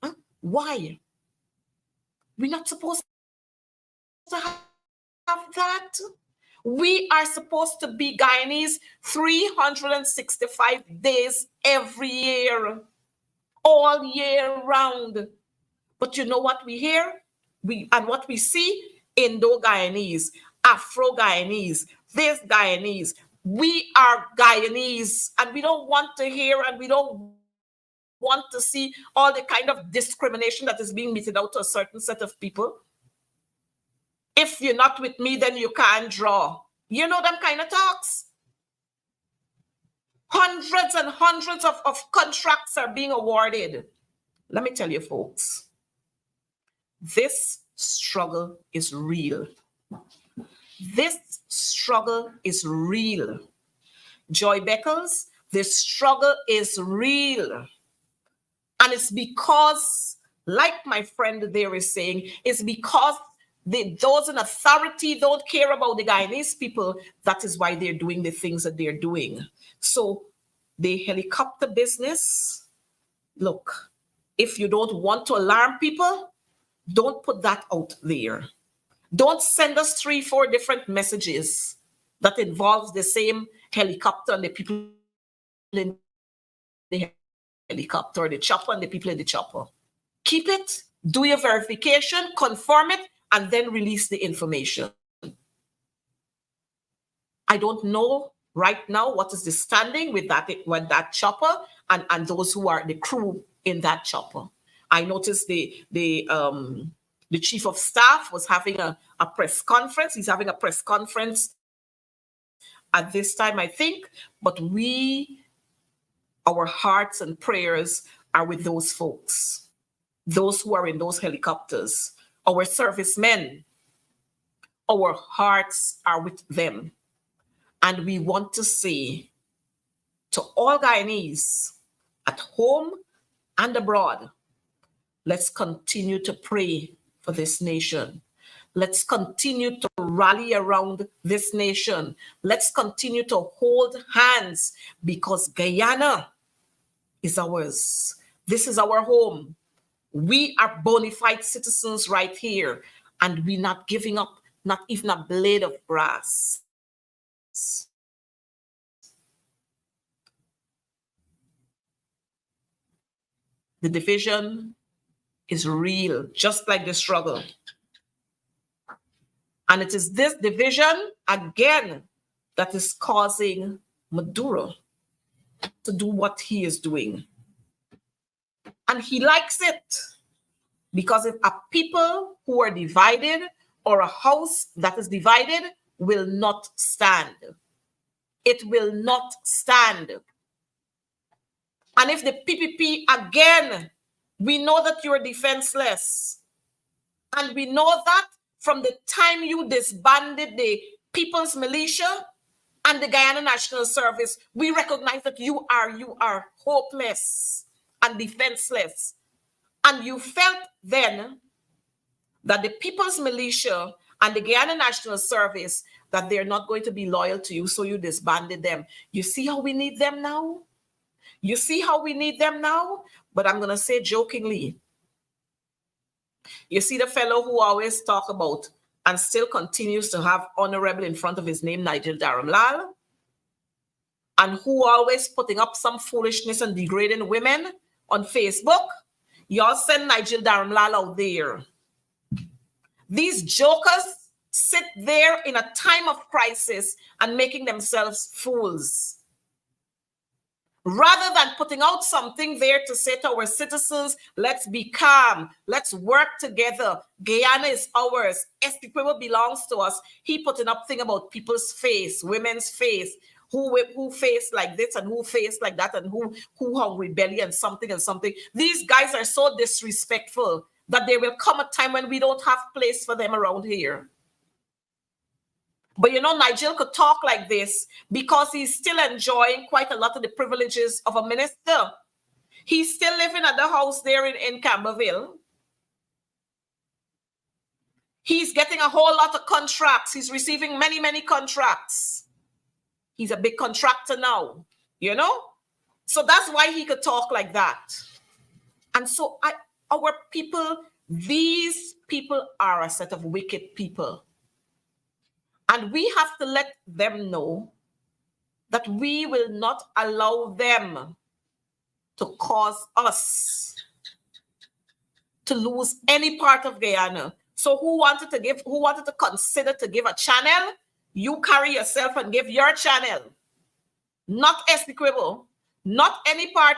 Huh? Why? We're not supposed to have that. We are supposed to be Guyanese 365 days every year, all year round. But you know what we hear? And what we see? Indo-Guyanese, Afro-Guyanese, this Guyanese. We are Guyanese, and we don't want to hear, and we don't want to see all the kind of discrimination that is being meted out to a certain set of people. If you're not with me, then you can't draw. You know them kind of talks. Hundreds and hundreds of contracts are being awarded. Let me tell you, folks, this struggle is real. This struggle is real. Joy Beckles, this struggle is real. And it's because, like my friend there is saying, it's because those in authority don't care about the Guyanese people. That is why they're doing the things that they're doing. So the helicopter business, look, if you don't want to alarm people, don't put that out there. Don't send us 3-4 different messages that involves the same helicopter and the people in the helicopter, the chopper and the people in the chopper. Keep it, do your verification, confirm it, and then release the information. I don't know right now what is the standing with that chopper and those who are the crew in that chopper. I noticed the chief of staff was having a press conference. He's having a press conference at this time, I think. But our hearts and prayers are with those folks, those who are in those helicopters, our servicemen. Our hearts are with them. And we want to say to all Guyanese at home and abroad, let's continue to pray for this nation. Let's continue to rally around this nation. Let's continue to hold hands because Guyana is ours. This is our home. We are bona fide citizens right here, and we're not giving up, not even a blade of grass. The division is real, just like the struggle. And it is this division, again, that is causing Maduro to do what he is doing. And he likes it. Because if a people who are divided or a house that is divided will not stand. It will not stand. And if the PPP, again, we know that you're defenseless. And we know that from the time you disbanded the People's Militia and the Guyana National Service, we recognize that you are hopeless and defenseless. And you felt then that the People's Militia and the Guyana National Service, that they're not going to be loyal to you, so you disbanded them. You see how we need them now? You see how we need them now? But I'm going to say jokingly, you see the fellow who always talk about and still continues to have honorable in front of his name, Nigel Dharamlal, and who always putting up some foolishness and degrading women on Facebook. Y'all send Nigel Dharamlal out there. These jokers sit there in a time of crisis and making themselves fools. Rather than putting out something there to say to our citizens, let's be calm, let's work together. Guyana is ours. Essequibo belongs to us. He putting up thing about people's face, women's face, who face like this and who face like that and who have rebellion and something. These guys are so disrespectful that there will come a time when we don't have place for them around here. But you know, Nigel could talk like this because he's still enjoying quite a lot of the privileges of a minister. He's still living at the house there in Camberville. He's getting a whole lot of contracts. He's receiving many, many contracts. He's a big contractor now, you know? So that's why he could talk like that. And so our people, these people are a set of wicked people. And we have to let them know that we will not allow them to cause us to lose any part of Guyana. So who wanted to consider to give a channel? You carry yourself and give your channel. Not Essequibo, not any part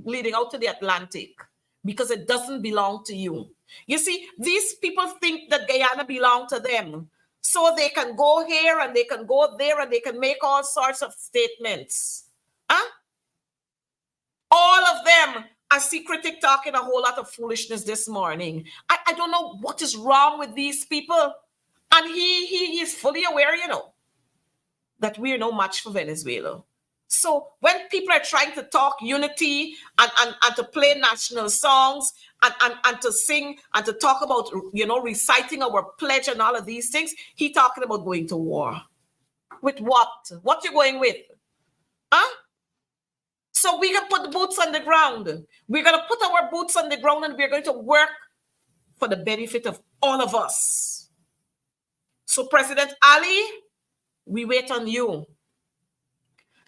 leading out to the Atlantic, because it doesn't belong to you. You see, these people think that Guyana belongs to them. So they can go here and they can go there and they can make all sorts of statements. Huh? All of them. I see Critic talking a whole lot of foolishness this morning. I don't know what is wrong with these people. And he is fully aware, that we're no match for Venezuela. So when people are trying to talk unity and to play national songs and to sing and to talk about, reciting our pledge and all of these things, he talking about going to war. With what? What you going with? Huh? So we can put the boots on the ground. We're going to put our boots on the ground and we're going to work for the benefit of all of us. So President Ali, we wait on you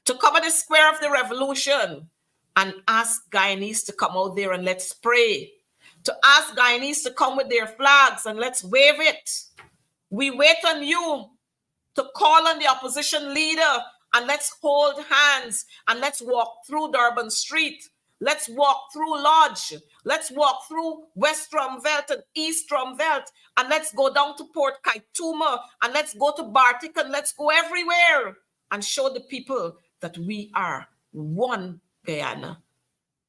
to come at the square of the revolution and ask Guyanese to come out there and let's pray. To ask Guyanese to come with their flags and let's wave it. We wait on you to call on the opposition leader and let's hold hands and let's walk through Durban Street. Let's walk through Lodge. Let's walk through West Drumvelt and East Drumvelt. And let's go down to Port Kaituma. And let's go to Bartik and let's go everywhere and show the people that we are one Guyana.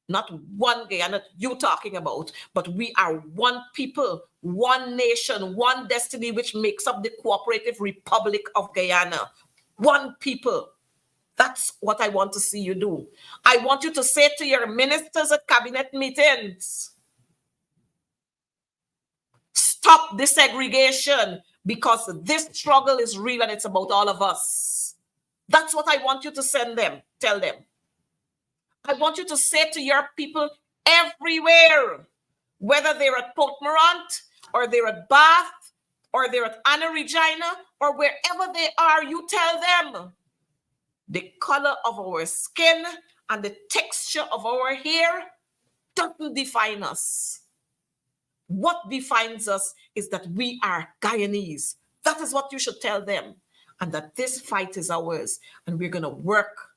Not one Guyana you talking about, but we are one people, one nation, one destiny, which makes up the Cooperative Republic of Guyana. One people. That's what I want to see you do. I want you to say to your ministers at cabinet meetings, stop this segregation, because this struggle is real and it's about all of us. That's what I want you to tell them. I want you to say to your people everywhere, whether they're at Port Morant or they're at Bath or they're at Anna Regina or wherever they are, you tell them the color of our skin and the texture of our hair doesn't define us. What defines us is that we are Guyanese. That is what you should tell them. And that this fight is ours. And we're going to work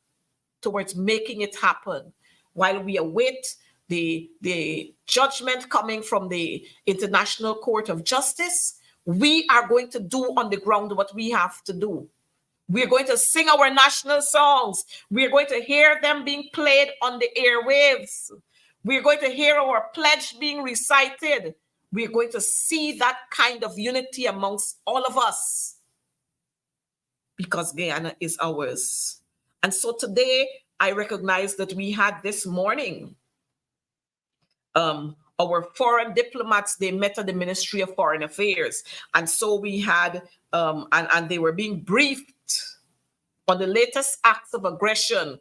towards making it happen while we await the judgment coming from the International Court of Justice. We are going to do on the ground what we have to do. We're going to sing our national songs. We're going to hear them being played on the airwaves. We're going to hear our pledge being recited. We're going to see that kind of unity amongst all of us, because Guyana is ours. And so today, I recognize that we had this morning, our foreign diplomats, they met at the Ministry of Foreign Affairs. And so we had, and they were being briefed on the latest acts of aggression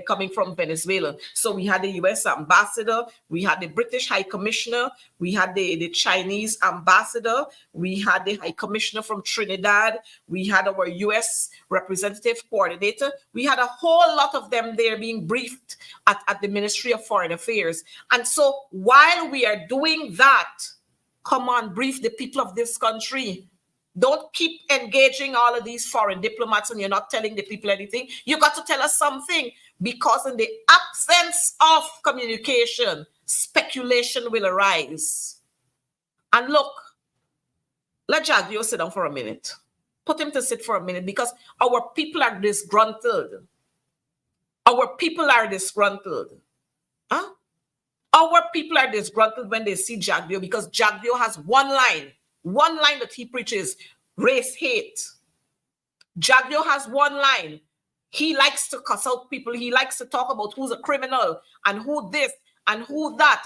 coming from Venezuela. So we had the US ambassador, we had the British High Commissioner, we had the Chinese ambassador, we had the High Commissioner from Trinidad, we had our US representative coordinator. We had a whole lot of them there being briefed at the Ministry of Foreign Affairs. And so while we are doing that, come on, brief the people of this country. Don't keep engaging all of these foreign diplomats and you're not telling the people anything. You got to tell us something, because in the absence of communication, speculation will arise. And look, let Jagdio sit down for a minute. Put him to sit for a minute, because our people are disgruntled. Our people are disgruntled. Huh? Our people are disgruntled when they see Jagdio, because Jagdio has one line that he preaches: race hate. Jagdio has one line. He likes to cuss out people. He likes to talk about who's a criminal and who this and who that,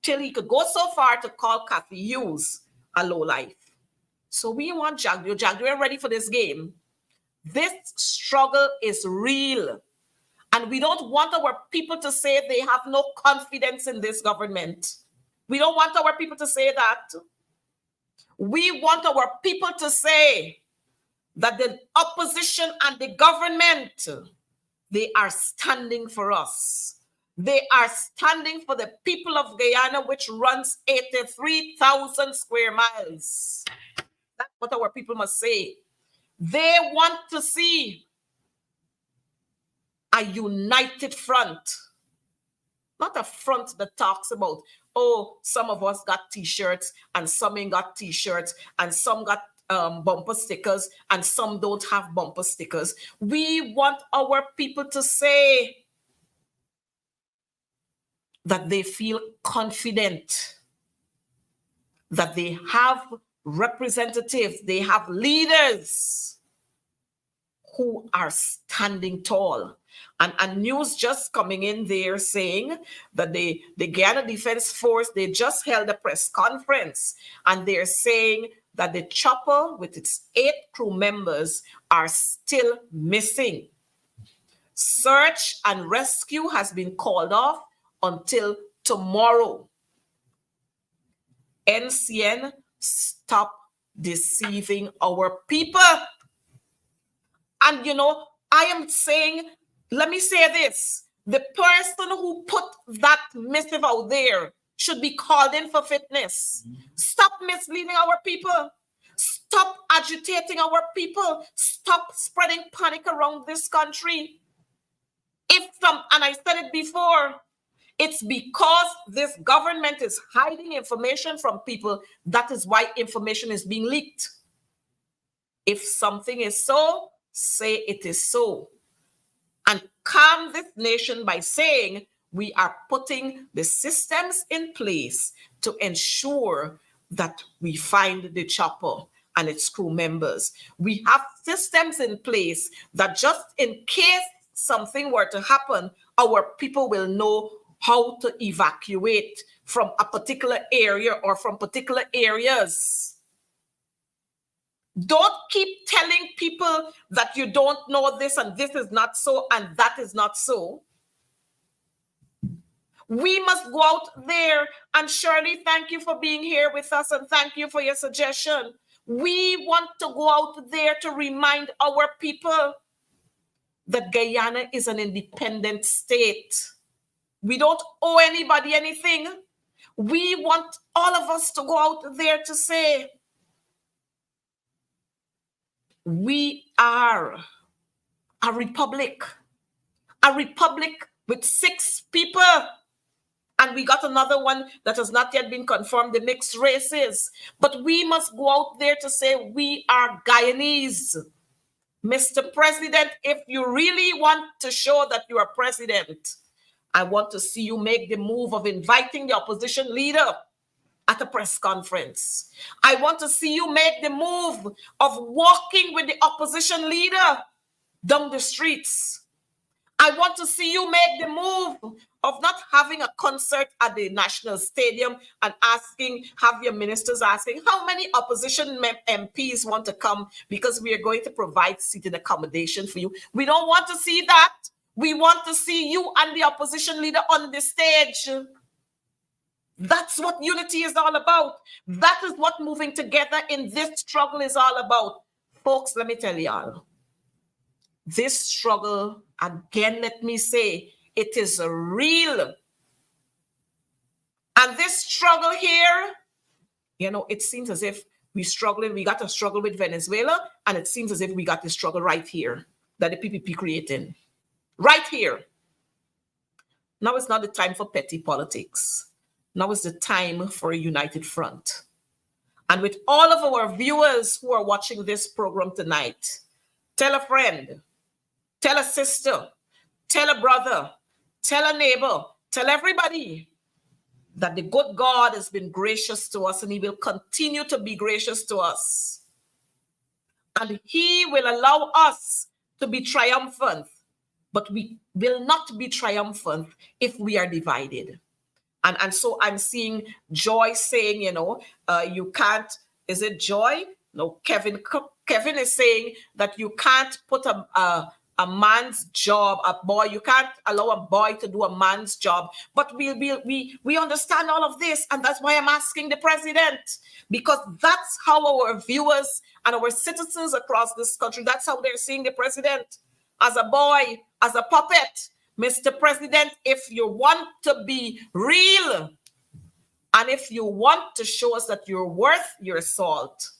till he could go so far to call Kathy Hughes a lowlife. So we want Jagdio. Jagdio, are ready for this game. This struggle is real. And we don't want our people to say they have no confidence in this government. We don't want our people to say that. We want our people to say that the opposition and the government, they are standing for us. They are standing for the people of Guyana, which runs 83,000 square miles. That's what our people must say. They want to see a united front, not a front that talks about, oh, some of us got t-shirts and some ain't got t-shirts and some got bumper stickers and some don't have bumper stickers. We want our people to say that they feel confident, that they have representatives, they have leaders who are standing tall. And news just coming in there saying that the Guyana Defense Force, they just held a press conference and they're saying that the chopper with its 8 crew members are still missing. Search and rescue has been called off until tomorrow. NCN, stop deceiving our people. And you know, I am saying, let me say this. The person who put that missive out there should be called in for fitness. Stop misleading our people. Stop agitating our people. Stop spreading panic around this country. And I said it before, it's because this government is hiding information from people. That is why information is being leaked. If something is so, say it is so. And calm this nation by saying we are putting the systems in place to ensure that we find the chopper and its crew members. We have systems in place that just in case something were to happen, our people will know how to evacuate from a particular area or from particular areas. Don't keep telling people that you don't know this and this is not so and that is not so. We must go out there, and Shirley, thank you for being here with us and thank you for your suggestion. We want to go out there to remind our people that Guyana is an independent state. We don't owe anybody anything. We want all of us to go out there to say, we are a republic with 6 people. And we got another one that has not yet been confirmed, the mixed races. But we must go out there to say we are Guyanese. Mr. President, if you really want to show that you are president, I want to see you make the move of inviting the opposition leader at a press conference. I want to see you make the move of walking with the opposition leader down the streets. I want to see you make the move of not having a concert at the National Stadium and have your ministers asking how many opposition MPs want to come because we are going to provide seating accommodation for you. We don't want to see that. We want to see you and the opposition leader on the stage. That's what unity is all about. That is what moving together in this struggle is all about. Folks, let me tell y'all, this struggle, again, let me say, it is real. And this struggle here, you know, it seems as if we got to struggle with Venezuela, and it seems as if we got the struggle right here that the PPP created. Right here. Now it's not the time for petty politics. Now is the time for a united front. And with all of our viewers who are watching this program tonight, tell a friend, tell a sister, tell a brother, tell a neighbor, tell everybody that the good God has been gracious to us and he will continue to be gracious to us. And he will allow us to be triumphant, but we will not be triumphant if we are divided. And so I'm seeing Joy saying, you know, you can't, is it Joy? No, Kevin is saying that you can't put a a man's job. A boy, you can't allow a boy to do a man's job. But we understand all of this, and that's why I'm asking the president, because that's how our viewers and our citizens across this country, that's how they're seeing the president, as a boy, as a puppet. Mr. President, if you want to be real, and if you want to show us that you're worth your salt,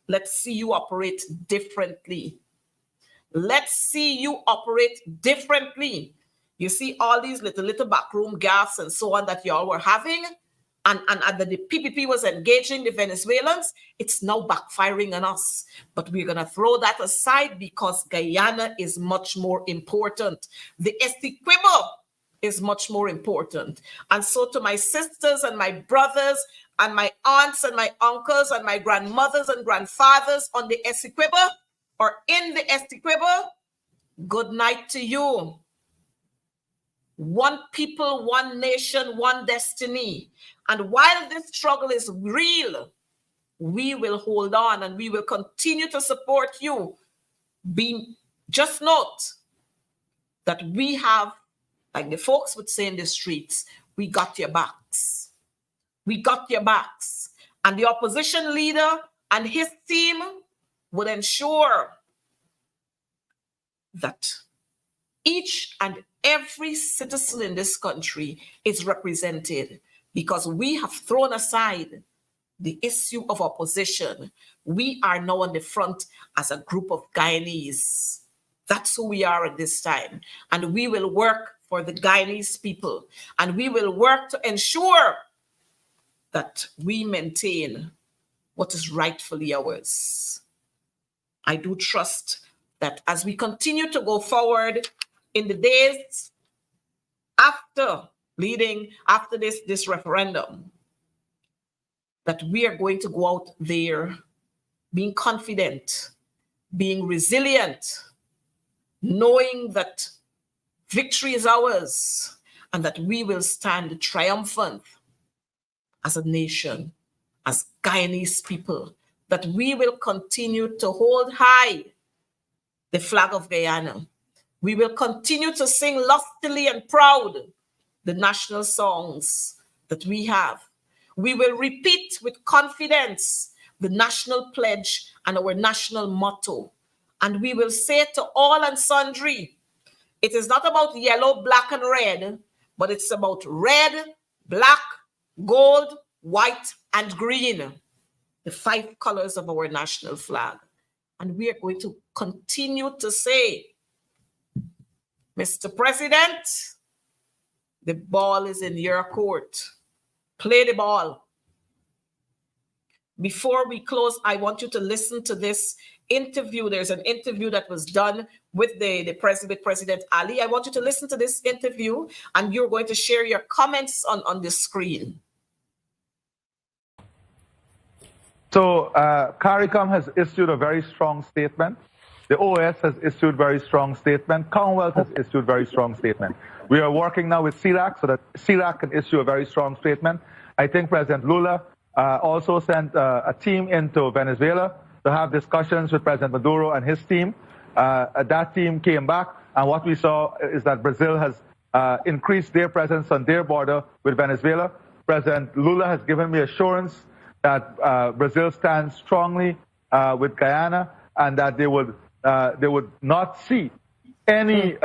let's see you operate differently. Let's see you operate differently. You see all these little backroom gaffes and so on that y'all were having, and the PPP was engaging the Venezuelans. It's now backfiring on us. But we're going to throw that aside because Guyana is much more important. The Essequibo is much more important. And so to my sisters and my brothers and my aunts and my uncles and my grandmothers and grandfathers on the Essequibo or in the Essequibo, good night to you. One people, one nation, one destiny. And while this struggle is real, we will hold on and we will continue to support you. Just note that we have, like the folks would say in the streets, we got your backs. We got your backs. And the opposition leader and his team would ensure that each and every citizen in this country is represented, because we have thrown aside the issue of opposition. We are now on the front as a group of Guyanese. That's who we are at this time. And we will work for the Guyanese people. And we will work to ensure that we maintain what is rightfully ours. I do trust that as we continue to go forward in the days after this referendum, that we are going to go out there being confident, being resilient, knowing that victory is ours, and that we will stand triumphant as a nation, as Guyanese people, that we will continue to hold high the flag of Guyana. We will continue to sing lustily and proud the national songs that we have. We will repeat with confidence the national pledge and our national motto. And we will say to all and sundry, it is not about yellow, black, and red, but it's about red, black, gold, white, and green, the 5 colors of our national flag. And we are going to continue to say, Mr. President, the ball is in your court. Play the ball. Before we close, I want you to listen to this interview. There's an interview that was done with the president, President Ali. I want you to listen to this interview, and you're going to share your comments on the screen. So CARICOM has issued a very strong statement. The OAS has issued very strong statement. Commonwealth has issued very strong statement. We are working now with CIRAC so that CIRAC can issue a very strong statement. I think President Lula also sent a team into Venezuela to have discussions with President Maduro and his team. That team came back, and what we saw is that Brazil has increased their presence on their border with Venezuela. President Lula has given me assurance that Brazil stands strongly with Guyana, and that they would not see any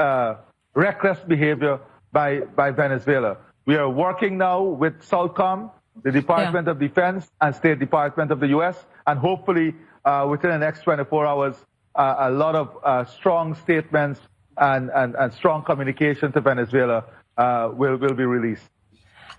reckless behavior by Venezuela. We are working now with SOUTHCOM, the Department of Defense, and State Department of the U.S., and hopefully within the next 24 hours, a lot of strong statements and strong communication to Venezuela will be released.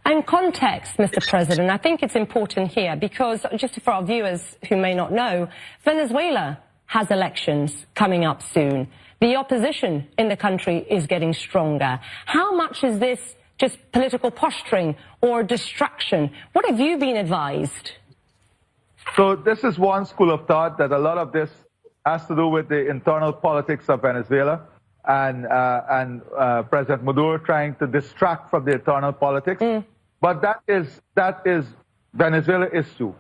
And context, Mr. President, I think it's important here because, just for our viewers who may not know, Venezuela has elections coming up soon. The opposition in the country is getting stronger. How much is this just political posturing or distraction? What have you been advised? So this is one school of thought, that a lot of this has to do with the internal politics of Venezuela and President Maduro trying to distract from the internal politics. But that is Venezuela's issue.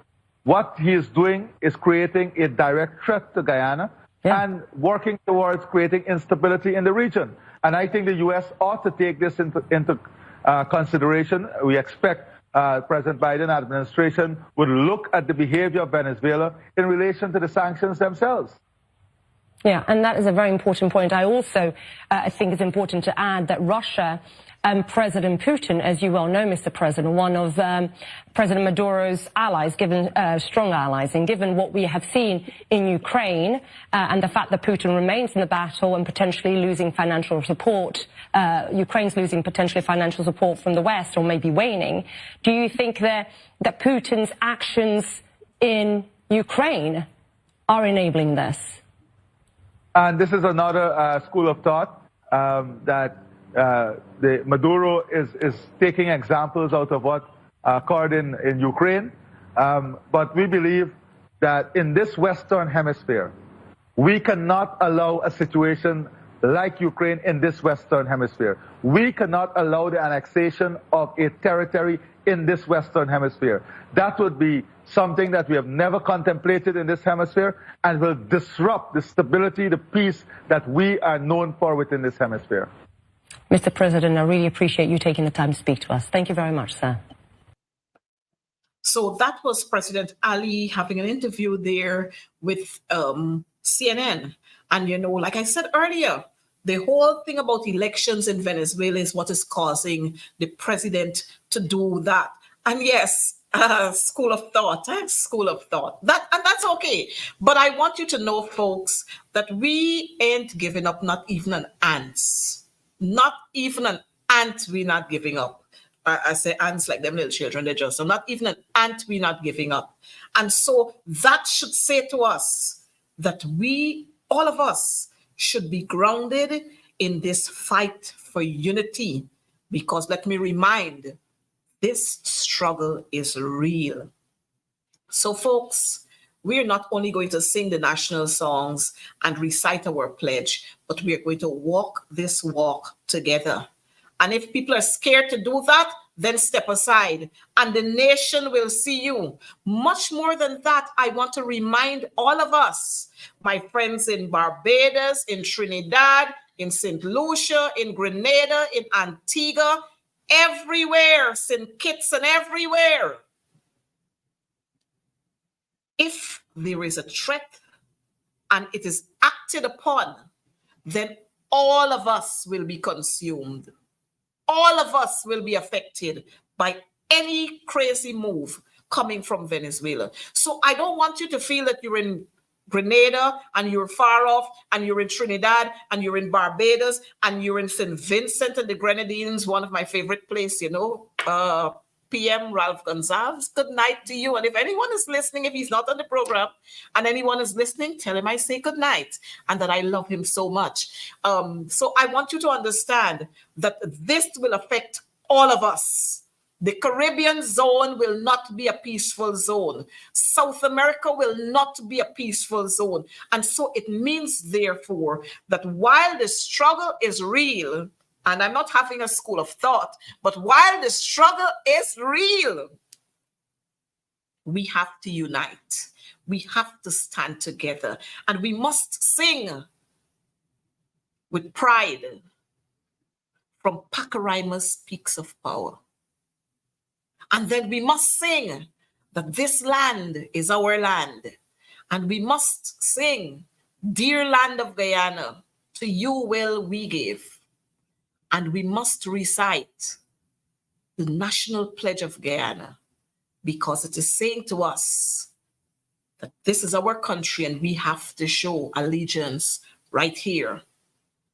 What he is doing is creating a direct threat to Guyana. and working towards creating instability in the region. And I think the U.S. ought to take this into consideration. We expect President Biden administration would look at the behavior of Venezuela in relation to the sanctions themselves. Yeah, and that is a very important point. I also think it's important to add that Russia and President Putin, as you well know, Mr. President, one of President Maduro's allies, given strong allies, and given what we have seen in Ukraine and the fact that Putin remains in the battle and potentially losing financial support, Ukraine's losing potentially financial support from the West or maybe waning, do you think that Putin's actions in Ukraine are enabling this? And this is another school of thought that the Maduro is taking examples out of what occurred in Ukraine. But we believe that in this Western Hemisphere, we cannot allow a situation like Ukraine in this Western Hemisphere. We cannot allow the annexation of a territory in this Western Hemisphere. That would be something that we have never contemplated in this hemisphere and will disrupt the stability, the peace that we are known for within this hemisphere. Mr. President, I really appreciate you taking the time to speak to us. Thank you very much, sir. So that was President Ali having an interview there with CNN. And, you know, like I said earlier, the whole thing about elections in Venezuela is what is causing the president to do that. And yes, school of thought, school of thought. And that's okay. But I want you to know, folks, that we ain't giving up, not even an ant. Not even an ant we're not giving up. I say ants like them little children, they're just, so not even an ant we're not giving up. And so that should say to us that we, all of us, should be grounded in this fight for unity. Because let me remind, this struggle is real. So folks, we're not only going to sing the national songs and recite our pledge, but we are going to walk this walk together. And if people are scared to do that, then step aside and the nation will see you. Much more than that, I want to remind all of us, my friends in Barbados, in Trinidad, in St. Lucia, in Grenada, in Antigua, everywhere, St. Kitts and everywhere. If there is a threat and it is acted upon, then all of us will be consumed. All of us will be affected by any crazy move coming from Venezuela. So I don't want you to feel that you're in Grenada and you're far off, and you're in Trinidad and you're in Barbados and you're in St. Vincent and the Grenadines, one of my favorite places, you know, PM Ralph Gonzalez, good night to you. And if anyone is listening, if he's not on the program and anyone is listening, tell him I say good night and that I love him so much. So I want you to understand that this will affect all of us. The Caribbean zone will not be a peaceful zone. South America will not be a peaceful zone. And so it means, therefore, that while the struggle is real, and I'm not having a school of thought, but while the struggle is real, we have to unite. We have to stand together. And we must sing with pride from Pacaraima's Peaks of Power. And then we must sing that this land is our land. And we must sing, dear land of Guyana, to you will we give. And we must recite the National Pledge of Guyana, because it is saying to us that this is our country and we have to show allegiance right here.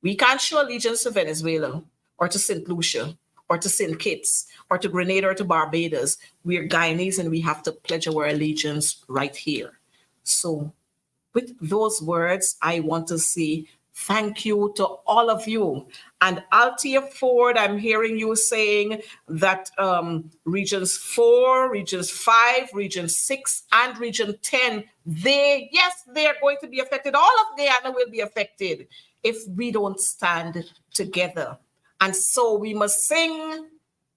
We can't show allegiance to Venezuela or to St. Lucia or to St. Kitts or to Grenada or to Barbados. We're Guyanese and we have to pledge our allegiance right here. So with those words, I want to say thank you to all of you. And Althea Ford, I'm hearing you saying that regions 4, regions 5, region 6, and region 10, they're going to be affected. All of Guyana will be affected if we don't stand together. And so we must sing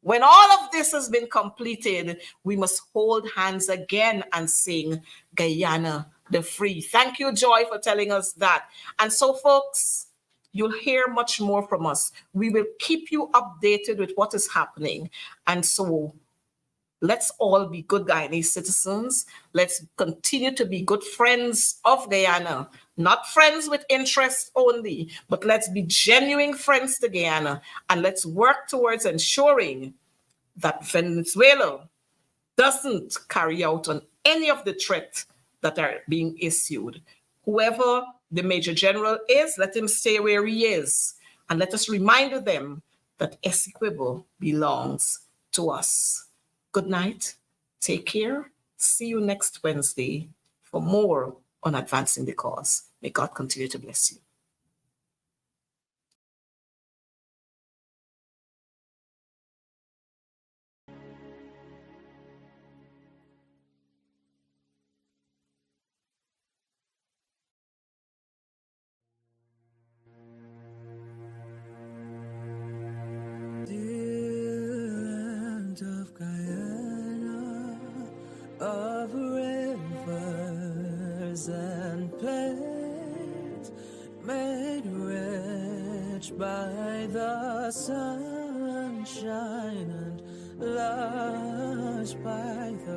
When all of this has been completed, we must hold hands again and sing Guyana the Free. Thank you, Joy, for telling us that. And so, folks, you'll hear much more from us. We will keep you updated with what is happening. And so let's all be good Guyanese citizens. Let's continue to be good friends of Guyana, not friends with interest only, but let's be genuine friends to Guyana, and let's work towards ensuring that Venezuela doesn't carry out on any of the threats that are being issued. Whoever the Major General is, let him stay where he is, and let us remind them that Essequibo belongs to us. Good night. Take care. See you next Wednesday for more on advancing the cause. May God continue to bless you. Of rivers and plains, made rich by the sunshine and lush by